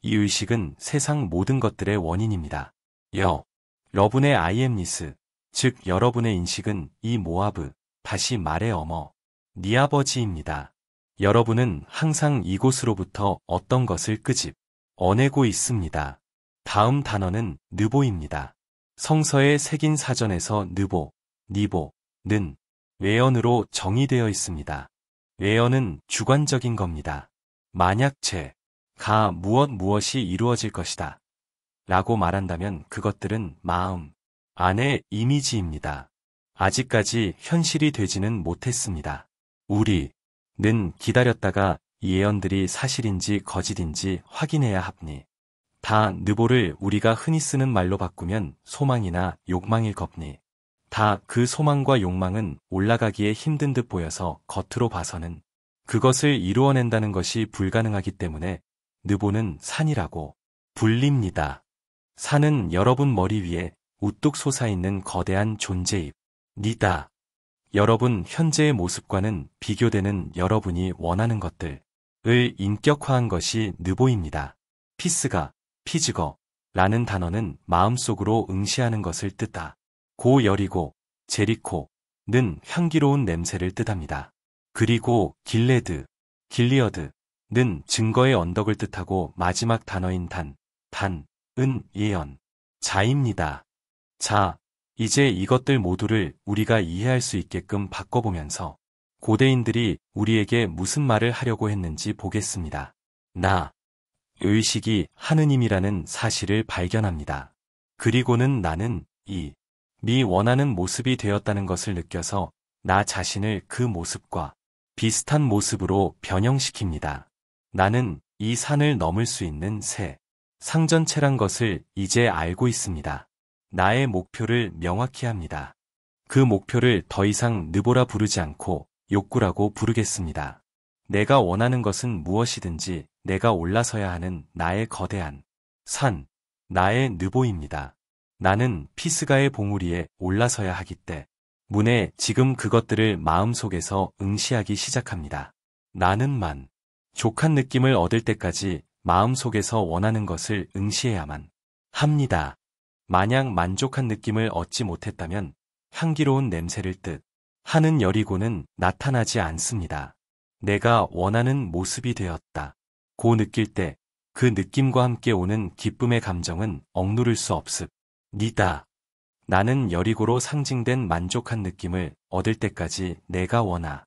이 의식은 세상 모든 것들의 원인입니다. 여러분의 아이엠니스, 즉 여러분의 인식은 이 모아브, 다시 말해 어머니 아버지입니다. 여러분은 항상 이곳으로부터 어떤 것을 끄집어내고 있습니다. 다음 단어는 느보입니다. 성서에 새긴 사전에서 니보는 외연으로 정의되어 있습니다. 외연은 주관적인 겁니다. 만약 제가 무엇이 이루어질 것이다 라고 말한다면 그것들은 마음 안의 이미지입니다. 아직까지 현실이 되지는 못했습니다. 우리는 기다렸다가 이 예언들이 사실인지 거짓인지 확인해야 합니. 다 느보를 우리가 흔히 쓰는 말로 바꾸면 소망이나 욕망일 겁니. 다 그 소망과 욕망은 올라가기에 힘든 듯 보여서 겉으로 봐서는 그것을 이루어낸다는 것이 불가능하기 때문에 느보는 산이라고 불립니다. 산은 여러분 머리 위에 우뚝 솟아있는 거대한 존재입니다. 여러분 현재의 모습과는 비교되는 여러분이 원하는 것들을 인격화한 것이 느보입니다. 피즈거라는 단어는 마음속으로 응시하는 것을 뜻하. 고 여리고, 제리코는 향기로운 냄새를 뜻합니다. 그리고 길리어드는 증거의 언덕을 뜻하고 마지막 단어인 단은 예언, 자입니다. 자, 이제 이것들 모두를 우리가 이해할 수 있게끔 바꿔보면서 고대인들이 우리에게 무슨 말을 하려고 했는지 보겠습니다. 의식이 하느님이라는 사실을 발견합니다. 그리고는 나는 미 원하는 모습이 되었다는 것을 느껴서 나 자신을 그 모습과 비슷한 모습으로 변형시킵니다. 나는 이 산을 넘을 수 있는 새 상전체란 것을 이제 알고 있습니다. 나의 목표를 명확히 합니다. 그 목표를 더 이상 느보라 부르지 않고 욕구라고 부르겠습니다. 내가 원하는 것은 무엇이든지 내가 올라서야 하는 나의 거대한 산, 나의 느보입니다. 나는 피스가의 봉우리에 올라서야 하기 문에 지금 그것들을 마음속에서 응시하기 시작합니다. 나는 족한 느낌을 얻을 때까지 마음속에서 원하는 것을 응시해야만 합니다. 만약 만족한 느낌을 얻지 못했다면 향기로운 냄새를 하는 여리고는 나타나지 않습니다. 내가 원하는 모습이 되었다 고 느낄 때 그 느낌과 함께 오는 기쁨의 감정은 억누를 수 없습니다. 나는 여리고로 상징된 만족한 느낌을 얻을 때까지 내가 원하는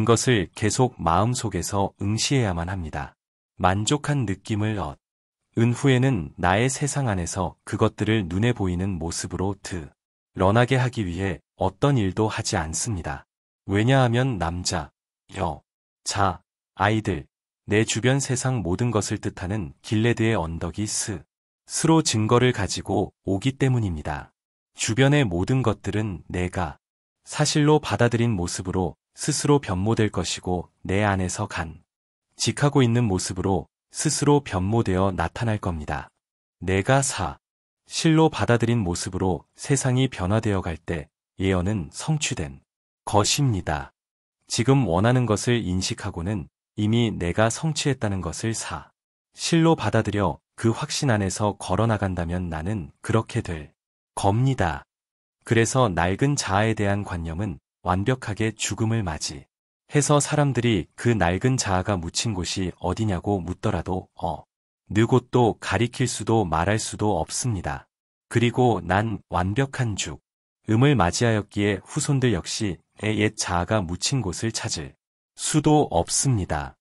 것을 계속 마음속에서 응시해야만 합니다. 만족한 느낌을 얻은 후에는 나의 세상 안에서 그것들을 눈에 보이는 모습으로 드러나게 하기 위해 어떤 일도 하지 않습니다. 왜냐하면 남자, 여자, 아이들, 내 주변 세상 모든 것을 뜻하는 길레드의 언덕이 스스로 증거를 가지고 오기 때문입니다. 주변의 모든 것들은 내가 사실로 받아들인 모습으로 스스로 변모될 것이고 내 안에서 간직하고 있는 모습으로 스스로 변모되어 나타날 겁니다. 내가 사실로 받아들인 모습으로 세상이 변화되어 갈 때 예언은 성취된 것입니다. 지금 원하는 것을 인식하고는 이미 내가 성취했다는 것을 사실로 받아들여 그 확신 안에서 걸어나간다면 나는 그렇게 될 겁니다. 그래서 낡은 자아에 대한 관념은 완벽하게 죽음을 맞이해서 사람들이 그 낡은 자아가 묻힌 곳이 어디냐고 묻더라도 어느 곳도 가리킬 수도 말할 수도 없습니다. 그리고 난 완벽한 죽음을 맞이하였기에 후손들 역시 옛 자아가 묻힌 곳을 찾을 수도 없습니다.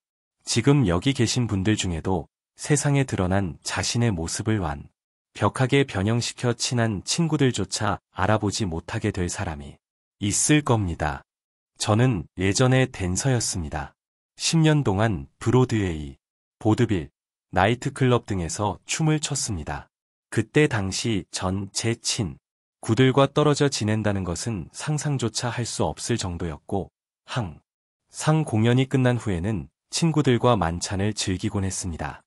지금 여기 계신 분들 중에도 세상에 드러난 자신의 모습을 완벽하게 변형시켜 친한 친구들조차 알아보지 못하게 될 사람이 있을 겁니다. 저는 예전에 댄서였습니다. 10년 동안 브로드웨이, 보드빌, 나이트클럽 등에서 춤을 췄습니다. 그때 당시 제 친구들과 떨어져 지낸다는 것은 상상조차 할 수 없을 정도였고 항상 공연이 끝난 후에는 친구들과 만찬을 즐기곤 했습니다.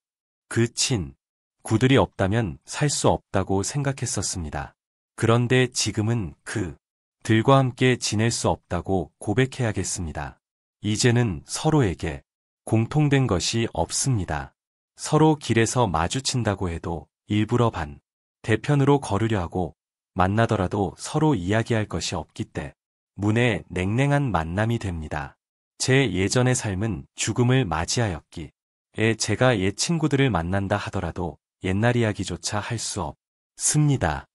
그 친구들이 없다면 살 수 없다고 생각했었습니다. 그런데 지금은 그들과 함께 지낼 수 없다고 고백해야겠습니다. 이제는 서로에게 공통된 것이 없습니다. 서로 길에서 마주친다고 해도 일부러 반대편으로 걸으려 하고 만나더라도 서로 이야기할 것이 없기 때문에 냉랭한 만남이 됩니다. 제 예전의 삶은 죽음을 맞이하였기에 제가 옛 친구들을 만난다 하더라도 옛날 이야기조차 할 수 없습니다.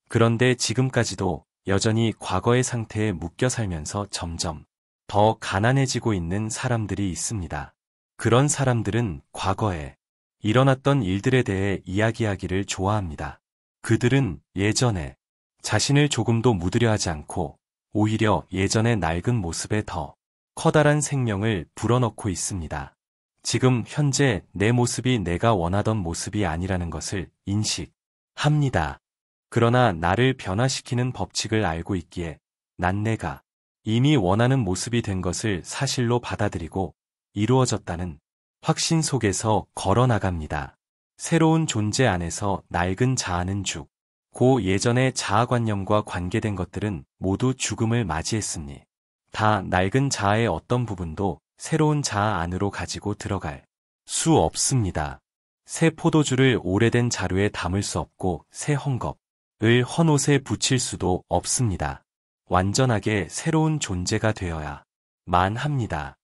그런데 지금까지도 여전히 과거의 상태에 묶여 살면서 점점 더 가난해지고 있는 사람들이 있습니다. 그런 사람들은 과거에 일어났던 일들에 대해 이야기하기를 좋아합니다. 그들은 예전에 자신을 조금도 묻으려 하지 않고 오히려 예전의 낡은 모습에 더 커다란 생명을 불어넣고 있습니다. 지금 현재 내 모습이 내가 원하던 모습이 아니라는 것을 인식합니다. 그러나 나를 변화시키는 법칙을 알고 있기에 난 내가 이미 원하는 모습이 된 것을 사실로 받아들이고 이루어졌다는 확신 속에서 걸어나갑니다. 새로운 존재 안에서 낡은 자아는 고 예전의 자아관념과 관계된 것들은 모두 죽음을 맞이했으니 다 낡은 자아의 어떤 부분도 새로운 자아 안으로 가지고 들어갈 수 없습니다. 새 포도주를 오래된 자루에 담을 수 없고 새 헝겊을 헌 옷에 붙일 수도 없습니다. 완전하게 새로운 존재가 되어야만 합니다.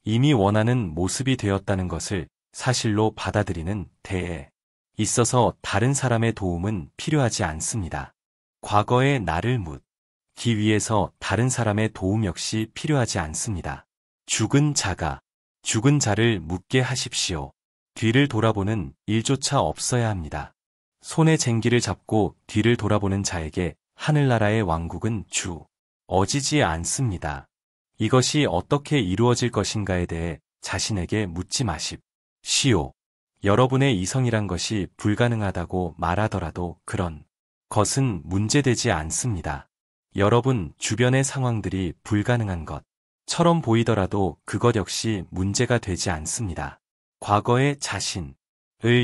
이미 원하는 모습이 되었다는 것을 사실로 받아들이는 데에 있어서 다른 사람의 도움은 필요하지 않습니다. 과거의 나를 묻기 위해서 다른 사람의 도움 역시 필요하지 않습니다. 죽은 자를 묻게 하십시오. 뒤를 돌아보는 일조차 없어야 합니다. 손에 쟁기를 잡고 뒤를 돌아보는 자에게 하늘나라의 왕국은 주어지지 않습니다. 이것이 어떻게 이루어질 것인가에 대해 자신에게 묻지 마십시오. 여러분의 이성이란 것이 불가능하다고 말하더라도 그런 것은 문제되지 않습니다. 여러분 주변의 상황들이 불가능한 것처럼 보이더라도 그것 역시 문제가 되지 않습니다. 과거의 자신을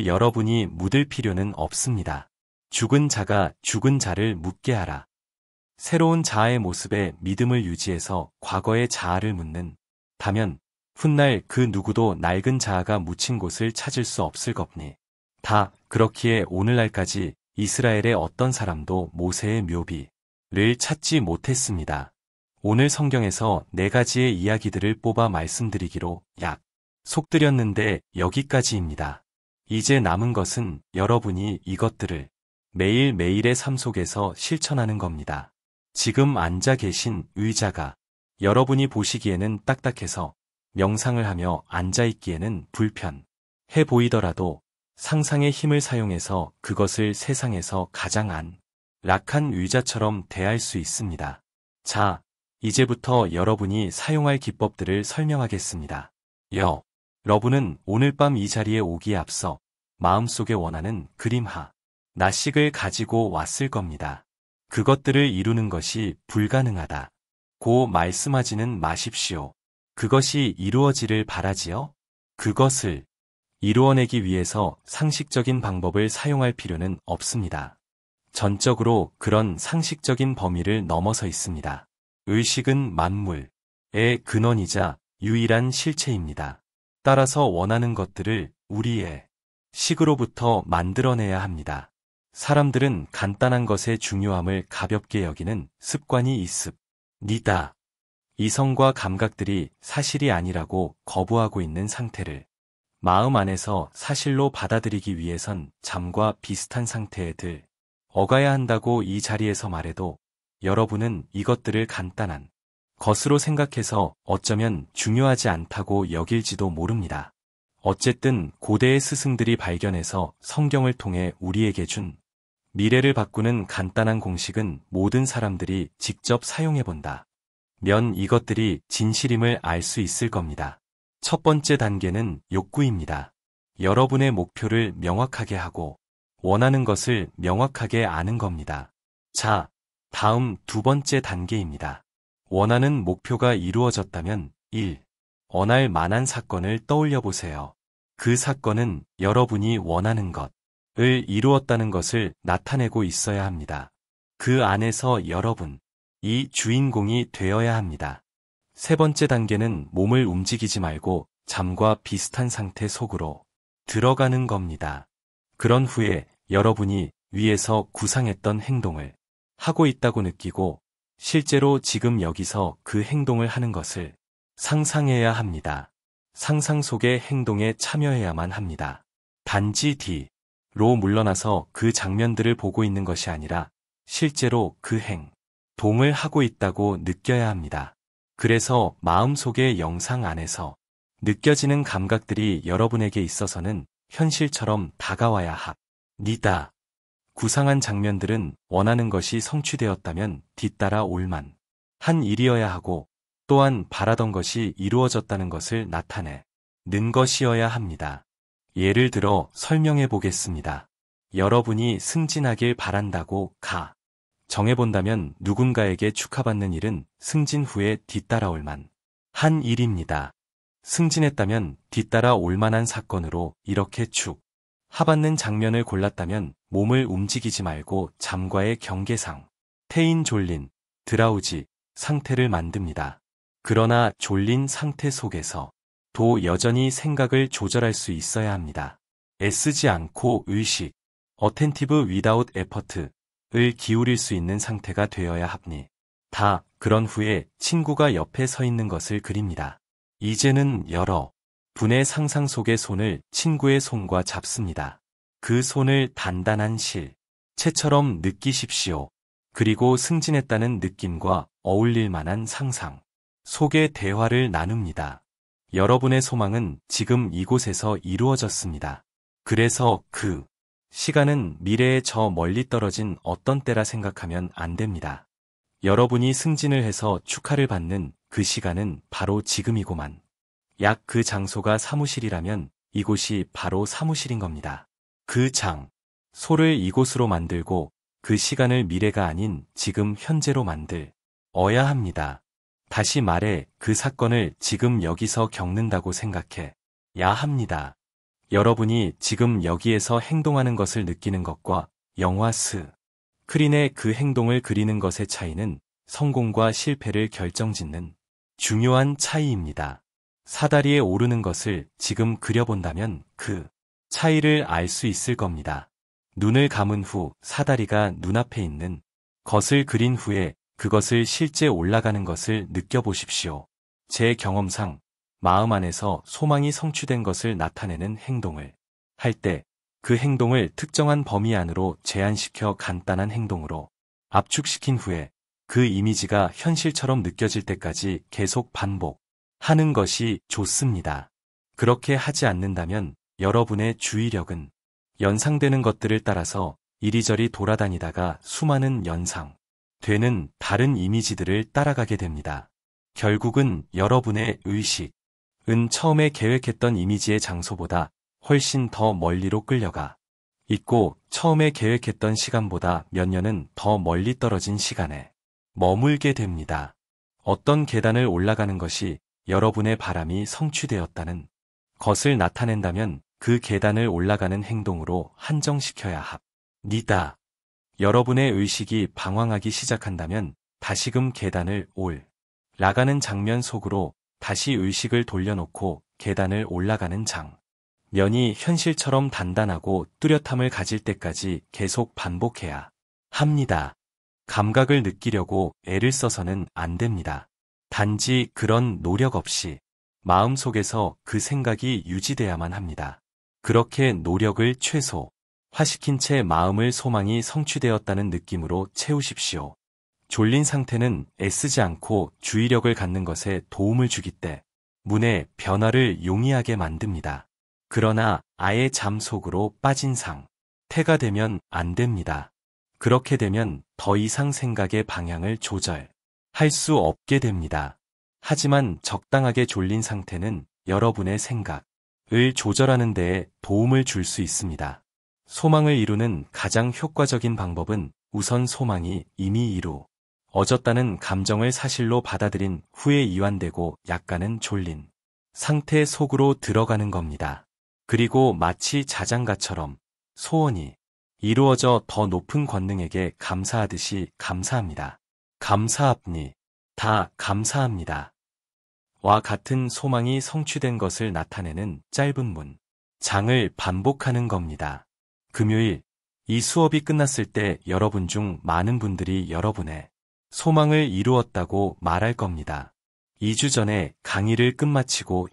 여러분이 묻을 필요는 없습니다. 죽은 자가 죽은 자를 묻게 하라. 새로운 자아의 모습에 믿음을 유지해서 과거의 자아를 묻는다면 훗날 그 누구도 낡은 자아가 묻힌 곳을 찾을 수 없을 겁니. 다 그렇기에 오늘날까지 이스라엘의 어떤 사람도 모세의 묘비를 찾지 못했습니다. 오늘 성경에서 4가지의 이야기들을 뽑아 말씀드리기로 약속드렸는데 여기까지입니다. 이제 남은 것은 여러분이 이것들을 매일매일의 삶 속에서 실천하는 겁니다. 지금 앉아 계신 의자가 여러분이 보시기에는 딱딱해서 명상을 하며 앉아있기에는 불편해 보이더라도 상상의 힘을 사용해서 그것을 세상에서 가장 안락한 의자처럼 대할 수 있습니다. 자, 이제부터 여러분이 사용할 기법들을 설명하겠습니다. 여러분은 오늘 밤 이 자리에 오기에 앞서 마음속에 원하는 그림 하나씩을 가지고 왔을 겁니다. 그것들을 이루는 것이 불가능하다고 말씀하지는 마십시오. 그것이 이루어지를 바라지요? 그것을 이루어내기 위해서 상식적인 방법을 사용할 필요는 없습니다. 전적으로 그런 상식적인 범위를 넘어서 있습니다. 의식은 만물의 근원이자 유일한 실체입니다. 따라서 원하는 것들을 우리의 식으로부터 만들어내야 합니다. 사람들은 간단한 것의 중요함을 가볍게 여기는 습관이 있습니다. 이성과 감각들이 사실이 아니라고 거부하고 있는 상태를 마음 안에서 사실로 받아들이기 위해선 잠과 비슷한 상태에 들어가야 한다고 이 자리에서 말해도 여러분은 이것들을 간단한 것으로 생각해서 어쩌면 중요하지 않다고 여길지도 모릅니다. 어쨌든 고대의 스승들이 발견해서 성경을 통해 우리에게 준 미래를 바꾸는 간단한 공식은 모든 사람들이 직접 사용해본다 면 이것들이 진실임을 알 수 있을 겁니다. 첫 번째 단계는 욕구입니다. 여러분의 목표를 명확하게 하고 원하는 것을 명확하게 아는 겁니다. 자, 다음 2번째 단계입니다. 원하는 목표가 이루어졌다면 1. 원할 만한 사건을 떠올려 보세요. 그 사건은 여러분이 원하는 것을 이루었다는 것을 나타내고 있어야 합니다. 그 안에서 여러분, 이 주인공이 되어야 합니다. 3번째 단계는 몸을 움직이지 말고 잠과 비슷한 상태 속으로 들어가는 겁니다. 그런 후에 여러분이 위에서 구상했던 행동을 하고 있다고 느끼고 실제로 지금 여기서 그 행동을 하는 것을 상상해야 합니다. 상상 속의 행동에 참여해야만 합니다. 단지 뒤로 물러나서 그 장면들을 보고 있는 것이 아니라 실제로 그 행동을 하고 있다고 느껴야 합니다. 그래서 마음속의 영상 안에서 느껴지는 감각들이 여러분에게 있어서는 현실처럼 다가와야 합니다. 구상한 장면들은 원하는 것이 성취되었다면 뒤따라 올만 한 일이어야 하고 또한 바라던 것이 이루어졌다는 것을 나타내는 것이어야 합니다. 예를 들어 설명해 보겠습니다. 여러분이 승진하길 바란다고 정해본다면 누군가에게 축하받는 일은 승진 후에 뒤따라올 만한 일입니다. 승진했다면 뒤따라 올 만한 사건으로 이렇게 축하받는 장면을 골랐다면 몸을 움직이지 말고 잠과의 경계상, 태인 졸린, 드라우지 상태를 만듭니다. 그러나 졸린 상태 속에서 도 여전히 생각을 조절할 수 있어야 합니다. 애쓰지 않고 의식, attentive without effort, 을 기울일 수 있는 상태가 되어야 합니다. 그런 후에 친구가 옆에 서 있는 것을 그립니다. 이제는 여러분의 상상 속의 손을 친구의 손과 잡습니다. 그 손을 단단한 실체처럼 느끼십시오. 그리고 승진했다는 느낌과 어울릴 만한 상상 속의 대화를 나눕니다. 여러분의 소망은 지금 이곳에서 이루어졌습니다. 그래서 그 시간은 미래에 저 멀리 떨어진 어떤 때라 생각하면 안 됩니다. 여러분이 승진을 해서 축하를 받는 그 시간은 바로 지금이고만. 약 그 장소가 사무실이라면 이곳이 바로 사무실인 겁니다. 그 장소를 이곳으로 만들고 그 시간을 미래가 아닌 지금 현재로 만들어야 합니다. 다시 말해 그 사건을 지금 여기서 겪는다고 생각해야 합니다. 여러분이 지금 여기에서 행동하는 것을 느끼는 것과 영화 크린의 그 행동을 그리는 것의 차이는 성공과 실패를 결정짓는 중요한 차이입니다. 사다리에 오르는 것을 지금 그려본다면 그 차이를 알 수 있을 겁니다. 눈을 감은 후 사다리가 눈앞에 있는 것을 그린 후에 그것을 실제 올라가는 것을 느껴보십시오. 제 경험상 마음 안에서 소망이 성취된 것을 나타내는 행동을 할 때 그 행동을 특정한 범위 안으로 제한시켜 간단한 행동으로 압축시킨 후에 그 이미지가 현실처럼 느껴질 때까지 계속 반복하는 것이 좋습니다. 그렇게 하지 않는다면 여러분의 주의력은 연상되는 것들을 따라서 이리저리 돌아다니다가 수많은 연상되는 다른 이미지들을 따라가게 됩니다. 결국은 여러분의 의식은 처음에 계획했던 이미지의 장소보다 훨씬 더 멀리로 끌려가 있고 처음에 계획했던 시간보다 몇 년은 더 멀리 떨어진 시간에 머물게 됩니다. 어떤 계단을 올라가는 것이 여러분의 바람이 성취되었다는 것을 나타낸다면 그 계단을 올라가는 행동으로 한정시켜야 합니다. 여러분의 의식이 방황하기 시작한다면 다시금 계단을 올라가는 장면 속으로 다시 의식을 돌려놓고 계단을 올라가는 장면이 현실처럼 단단하고 뚜렷함을 가질 때까지 계속 반복해야 합니다. 감각을 느끼려고 애를 써서는 안 됩니다. 단지 그런 노력 없이 마음속에서 그 생각이 유지돼야만 합니다. 그렇게 노력을 최소화시킨 채 마음을 소망이 성취되었다는 느낌으로 채우십시오. 졸린 상태는 애쓰지 않고 주의력을 갖는 것에 도움을 주기 때문에 변화를 용이하게 만듭니다. 그러나 아예 잠 속으로 빠진 상태가 되면 안 됩니다. 그렇게 되면 더 이상 생각의 방향을 조절할 수 없게 됩니다. 하지만 적당하게 졸린 상태는 여러분의 생각을 조절하는 데에 도움을 줄 수 있습니다. 소망을 이루는 가장 효과적인 방법은 우선 소망이 이미 이루어졌다는 감정을 사실로 받아들인 후에 이완되고 약간은 졸린 상태 속으로 들어가는 겁니다. 그리고 마치 자장가처럼 소원이 이루어져 더 높은 권능에게 감사하듯이 감사합니다. 감사합니다. 감사합니다. 와 같은 소망이 성취된 것을 나타내는 짧은 문장을 반복하는 겁니다. 금요일, 이 수업이 끝났을 때 여러분 중 많은 분들이 여러분의 소망을 이루었다고 말할 겁니다. 2주 전에 강의를 끝마치고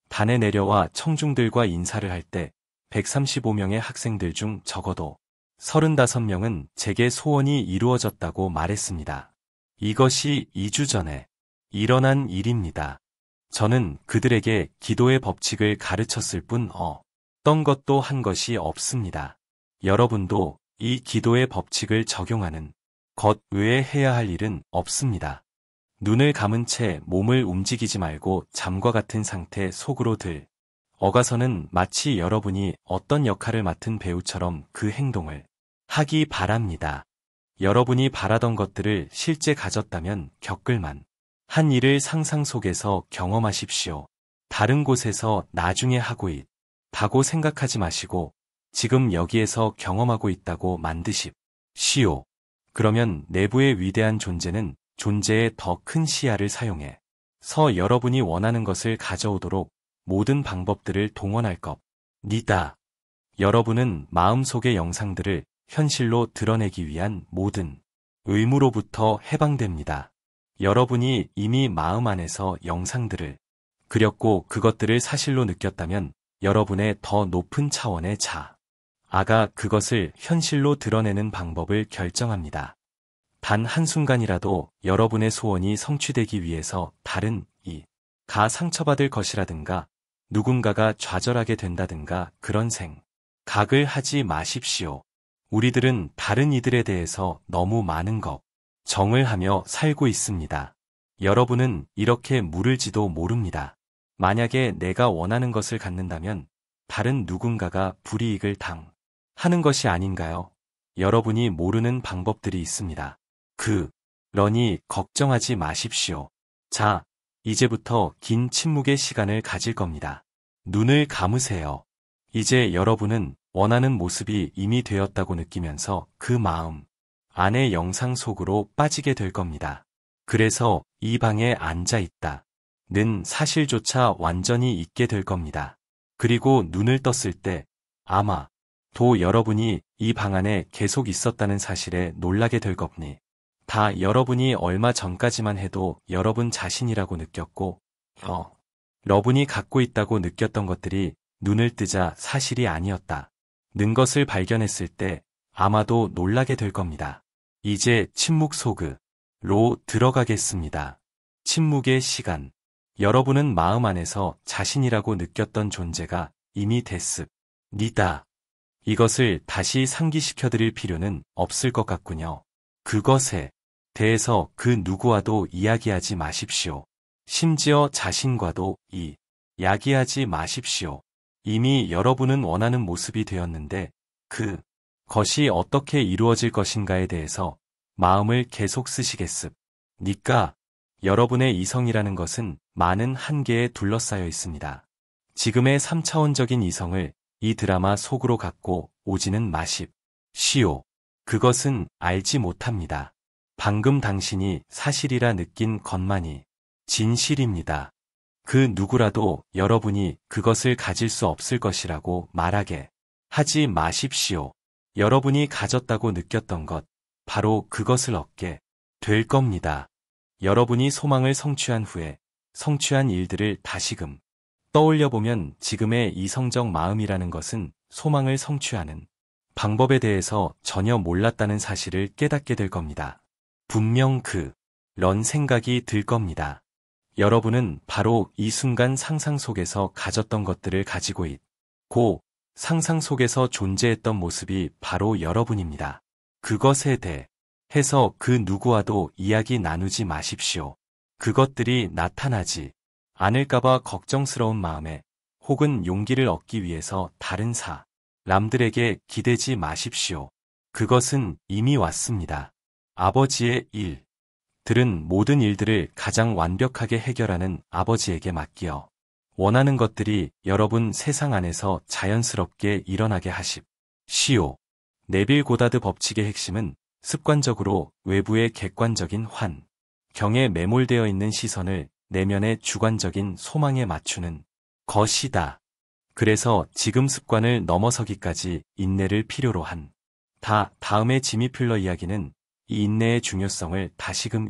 단에 내려와 청중들과 인사를 할 때 135명의 학생들 중 적어도 35명은 제게 소원이 이루어졌다고 말했습니다. 이것이 2주 전에 일어난 일입니다. 저는 그들에게 기도의 법칙을 가르쳤을 뿐 어떤 것도 한 것이 없습니다. 여러분도 이 기도의 법칙을 적용하는 것 외에 해야 할 일은 없습니다. 눈을 감은 채 몸을 움직이지 말고 잠과 같은 상태 속으로 들어가서는 마치 여러분이 어떤 역할을 맡은 배우처럼 그 행동을 하기 바랍니다. 여러분이 바라던 것들을 실제 가졌다면 겪을만 한 일을 상상 속에서 경험하십시오. 다른 곳에서 나중에 하고 있다고 생각하지 마시고 지금 여기에서 경험하고 있다고 만드십시오. 그러면 내부의 위대한 존재는 존재의 더 큰 시야를 사용해서 여러분이 원하는 것을 가져오도록 모든 방법들을 동원할 겁니다. 여러분은 마음속의 영상들을 현실로 드러내기 위한 모든 의무로부터 해방됩니다. 여러분이 이미 마음 안에서 영상들을 그렸고 그것들을 사실로 느꼈다면 여러분의 더 높은 차원의 자아가 그것을 현실로 드러내는 방법을 결정합니다. 단 한순간이라도 여러분의 소원이 성취되기 위해서 다른 이가 상처받을 것이라든가 누군가가 좌절하게 된다든가 그런 생각을 하지 마십시오. 우리들은 다른 이들에 대해서 너무 많은 걱정을 하며 살고 있습니다. 여러분은 이렇게 물을지도 모릅니다. 만약에 내가 원하는 것을 갖는다면 다른 누군가가 불이익을 당하는 것이 아닌가요? 여러분이 모르는 방법들이 있습니다. 그러니 걱정하지 마십시오. 자, 이제부터 긴 침묵의 시간을 가질 겁니다. 눈을 감으세요. 이제 여러분은 원하는 모습이 이미 되었다고 느끼면서 그 마음을 아내 영상 속으로 빠지게 될 겁니다. 그래서 이 방에 앉아 있다. 는 사실조차 완전히 잊게 될 겁니다. 그리고 눈을 떴을 때 아마 도 여러분이 이 방 안에 계속 있었다는 사실에 놀라게 될 겁니. 다 여러분이 얼마 전까지만 해도 여러분 자신이라고 느꼈고 여러분이 갖고 있다고 느꼈던 것들이 눈을 뜨자 사실이 아니었다. 는 것을 발견했을 때 아마도 놀라게 될 겁니다. 이제 침묵 속으로 들어가겠습니다. 침묵의 시간. 여러분은 마음 안에서 자신이라고 느꼈던 존재가 이미 됐습니다. 이것을 다시 상기시켜드릴 필요는 없을 것 같군요. 그것에 대해서 그 누구와도 이야기하지 마십시오. 심지어 자신과도 이야기하지 마십시오. 이미 여러분은 원하는 모습이 되었는데 그것이 어떻게 이루어질 것인가에 대해서 마음을 계속 쓰시겠습니까? 여러분의 이성이라는 것은 많은 한계에 둘러싸여 있습니다. 지금의 3차원적인 이성을 이 드라마 속으로 갖고 오지는 마십시오. 그것은 알지 못합니다. 방금 당신이 사실이라 느낀 것만이 진실입니다. 그 누구라도 여러분이 그것을 가질 수 없을 것이라고 말하게 하지 마십시오. 여러분이 가졌다고 느꼈던 것, 바로 그것을 얻게 될 겁니다. 여러분이 소망을 성취한 후에 성취한 일들을 다시금 떠올려보면 지금의 이성적 마음이라는 것은 소망을 성취하는 방법에 대해서 전혀 몰랐다는 사실을 깨닫게 될 겁니다. 분명 그런 생각이 들 겁니다. 여러분은 바로 이 순간 상상 속에서 가졌던 것들을 가지고 있고 상상 속에서 존재했던 모습이 바로 여러분입니다. 그것에 대해서 그 누구와도 이야기 나누지 마십시오. 그것들이 나타나지 않을까봐 걱정스러운 마음에 혹은 용기를 얻기 위해서 다른 사람들에게 기대지 마십시오. 그것은 이미 왔습니다. 아버지의 일들은 모든 일들을 가장 완벽하게 해결하는 아버지에게 맡기어 원하는 것들이 여러분 세상 안에서 자연스럽게 일어나게 하십시오. 네빌 고다드 법칙의 핵심은 습관적으로 외부의 객관적인 환경에 매몰되어 있는 시선을 내면의 주관적인 소망에 맞추는 것이다. 그래서 지금 습관을 넘어서기까지 인내를 필요로 한 다음의 지미 퓰러 이야기는 이 인내의 중요성을 다시금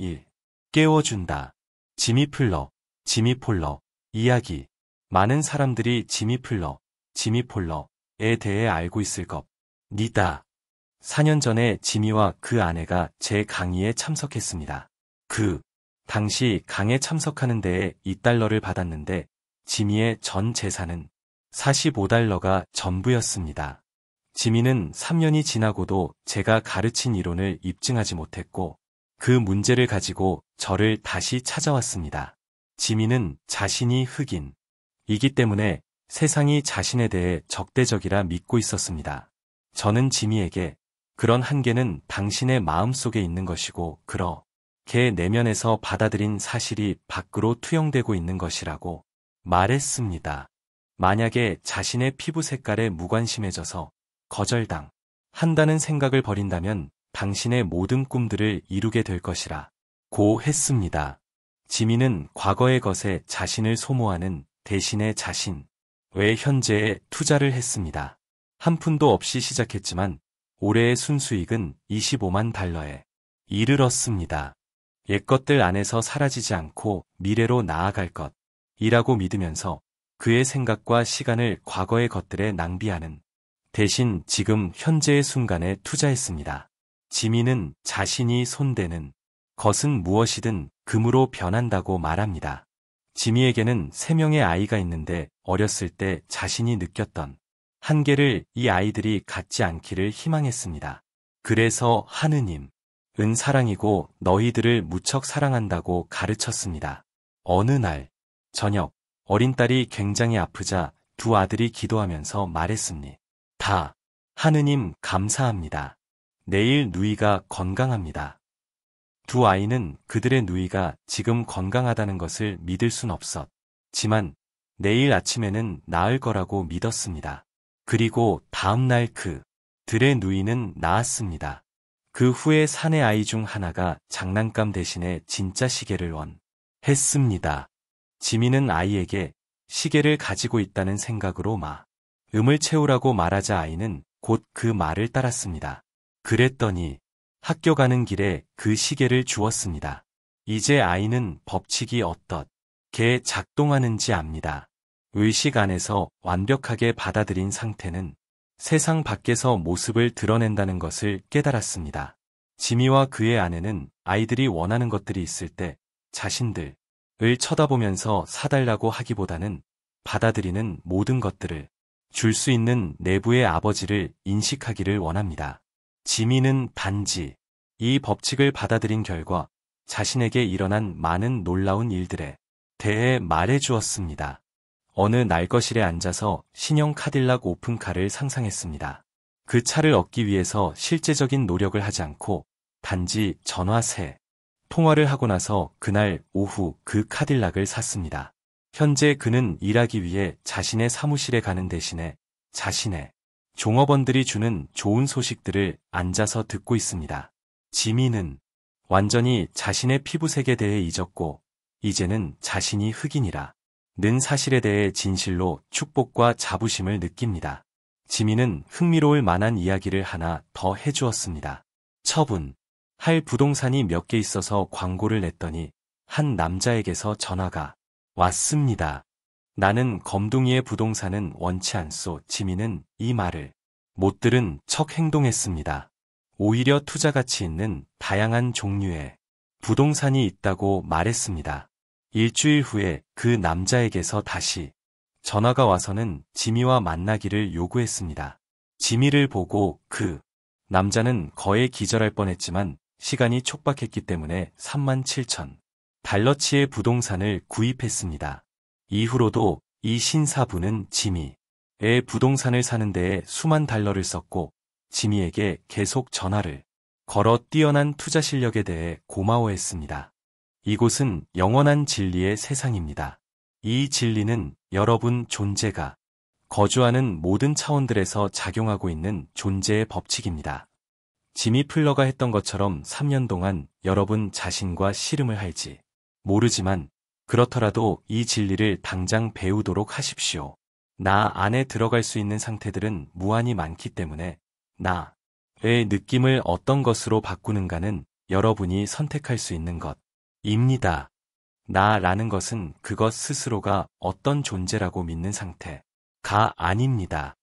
깨워준다. 지미 폴러 이야기. 많은 사람들이 지미 폴러에 대해 알고 있을 겁니다. 4년 전에 지미와 그 아내가 제 강의에 참석했습니다. 당시 강에 참석하는 데에 $2를 받았는데 지미의 전 재산은 $45가 전부였습니다. 지미는 3년이 지나고도 제가 가르친 이론을 입증하지 못했고 그 문제를 가지고 저를 다시 찾아왔습니다. 지미는 자신이 흑인이기 때문에 세상이 자신에 대해 적대적이라 믿고 있었습니다. 저는 지미에게 그런 한계는 당신의 마음속에 있는 것이고 그렇게 내면에서 받아들인 사실이 밖으로 투영되고 있는 것이라고 말했습니다. 만약에 자신의 피부 색깔에 무관심해져서 거절당 한다는 생각을 버린다면 당신의 모든 꿈들을 이루게 될 것이라고 했습니다. 지미는 과거의 것에 자신을 소모하는 대신에 자신 외 현재에 투자를 했습니다. 한 푼도 없이 시작했지만 올해의 순수익은 $25만 이르렀습니다. 옛것들 안에서 사라지지 않고 미래로 나아갈 것이라고 믿으면서 그의 생각과 시간을 과거의 것들에 낭비하는 대신 지금 현재의 순간에 투자했습니다. 지미는 자신이 손대는 것은 무엇이든 금으로 변한다고 말합니다. 지미에게는 3명의 아이가 있는데 어렸을 때 자신이 느꼈던 한계를 이 아이들이 갖지 않기를 희망했습니다. 그래서 하느님은 사랑이고 너희들을 무척 사랑한다고 가르쳤습니다. 어느 날 저녁 어린 딸이 굉장히 아프자 두 아들이 기도하면서 말했습니다. 하느님 감사합니다. 내일 누이가 건강합니다. 두 아이는 그들의 누이가 지금 건강하다는 것을 믿을 순 없었지만 내일 아침에는 나을 거라고 믿었습니다. 그리고 다음 날 그들의 누이는 나았습니다. 그 후에 사내 아이 중 하나가 장난감 대신에 진짜 시계를 원했습니다. 지민은 아이에게 시계를 가지고 있다는 생각으로 마음을 채우라고 말하자 아이는 곧 그 말을 따랐습니다. 그랬더니 학교 가는 길에 그 시계를 주었습니다. 이제 아이는 법칙이 어떻게 작동하는지 압니다. 의식 안에서 완벽하게 받아들인 상태는 세상 밖에서 모습을 드러낸다는 것을 깨달았습니다. 지미와 그의 아내는 아이들이 원하는 것들이 있을 때 자신들을 쳐다보면서 사달라고 하기보다는 받아들이는 모든 것들을 줄 수 있는 내부의 아버지를 인식하기를 원합니다. 지미는 단지 이 법칙을 받아들인 결과 자신에게 일어난 많은 놀라운 일들에 대해 말해주었습니다. 어느 날 거실에 앉아서 신형 카딜락 오픈카를 상상했습니다. 그 차를 얻기 위해서 실제적인 노력을 하지 않고 단지 전화 세 통화를 하고 나서 그날 오후 그 카딜락을 샀습니다. 현재 그는 일하기 위해 자신의 사무실에 가는 대신에 자신의 종업원들이 주는 좋은 소식들을 앉아서 듣고 있습니다. 지미는 완전히 자신의 피부색에 대해 잊었고 이제는 자신이 흑인이라 는 사실에 대해 진실로 축복과 자부심을 느낍니다. 지민은 흥미로울 만한 이야기를 하나 더 해주었습니다. 처분할 부동산이 몇 개 있어서 광고를 냈더니 한 남자에게서 전화가 왔습니다. 나는 검둥이의 부동산은 원치 않소. 지민은 이 말을 못 들은 척 행동했습니다. 오히려 투자 가치 있는 다양한 종류의 부동산이 있다고 말했습니다. 일주일 후에 그 남자에게서 다시 전화가 와서는 지미와 만나기를 요구했습니다. 지미를 보고 그 남자는 거의 기절할 뻔했지만 시간이 촉박했기 때문에 37,000달러치의 부동산을 구입했습니다. 이후로도 이 신사부는 지미의 부동산을 사는 데에 수만 달러를 썼고 지미에게 계속 전화를 걸어 뛰어난 투자 실력에 대해 고마워했습니다. 이곳은 영원한 진리의 세상입니다. 이 진리는 여러분 존재가 거주하는 모든 차원들에서 작용하고 있는 존재의 법칙입니다. 지미 플러가 했던 것처럼 3년 동안 여러분 자신과 씨름을 할지 모르지만 그렇더라도 이 진리를 당장 배우도록 하십시오. 나 안에 들어갈 수 있는 상태들은 무한히 많기 때문에 나의 느낌을 어떤 것으로 바꾸는가는 여러분이 선택할 수 있는 것. 입니다. 나라는 것은 그것 스스로가 어떤 존재라고 믿는 상태가 아닙니다.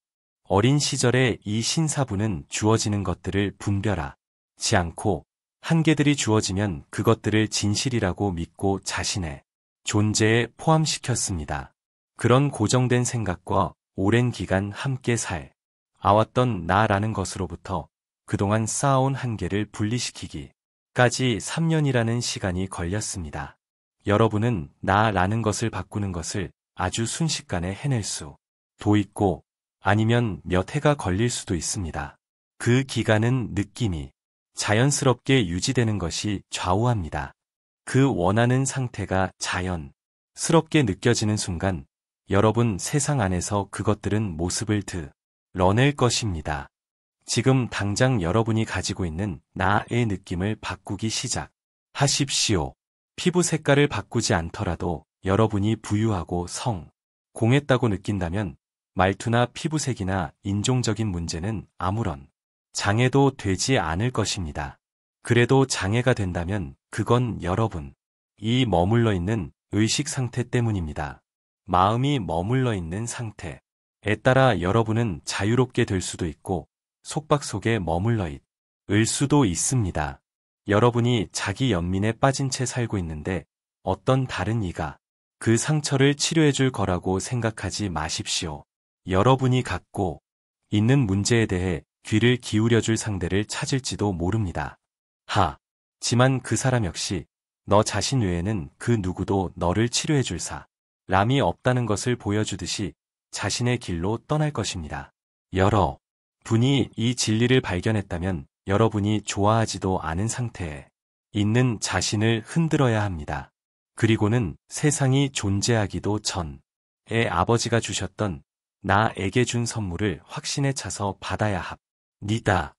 어린 시절에 이 신사부는 주어지는 것들을 분별하지 않고 한계들이 주어지면 그것들을 진실이라고 믿고 자신의 존재에 포함시켰습니다. 그런 고정된 생각과 오랜 기간 함께 살아왔던 나라는 것으로부터 그동안 쌓아온 한계를 분리시키기 까지 3년이라는 시간이 걸렸습니다. 여러분은 나라는 것을 바꾸는 것을 아주 순식간에 해낼 수도 있고 아니면 몇 해가 걸릴 수도 있습니다. 그 기간은 느낌이 자연스럽게 유지되는 것이 좌우합니다. 그 원하는 상태가 자연스럽게 느껴지는 순간 여러분 세상 안에서 그것들은 모습을 드러낼 것입니다. 지금 당장 여러분이 가지고 있는 나의 느낌을 바꾸기 시작하십시오. 피부 색깔을 바꾸지 않더라도 여러분이 부유하고 성공했다고 느낀다면 말투나 피부색이나 인종적인 문제는 아무런 장애도 되지 않을 것입니다. 그래도 장애가 된다면 그건 여러분이 머물러 있는 의식 상태 때문입니다. 마음이 머물러 있는 상태에 따라 여러분은 자유롭게 될 수도 있고 속박 속에 머물러 있을 수도 있습니다. 여러분이 자기 연민에 빠진 채 살고 있는데 어떤 다른 이가 그 상처를 치료해 줄 거라고 생각하지 마십시오. 여러분이 갖고 있는 문제에 대해 귀를 기울여 줄 상대를 찾을지도 모릅니다. 하지만 그 사람 역시 너 자신 외에는 그 누구도 너를 치료해 줄 사람이 없다는 것을 보여주듯이 자신의 길로 떠날 것입니다. 여러분이 이 진리를 발견했다면 여러분이 좋아하지도 않은 상태에 있는 자신을 흔들어야 합니다. 그리고는 세상이 존재하기도 전에 아버지가 주셨던 나에게 준 선물을 확신에 차서 받아야 합니다.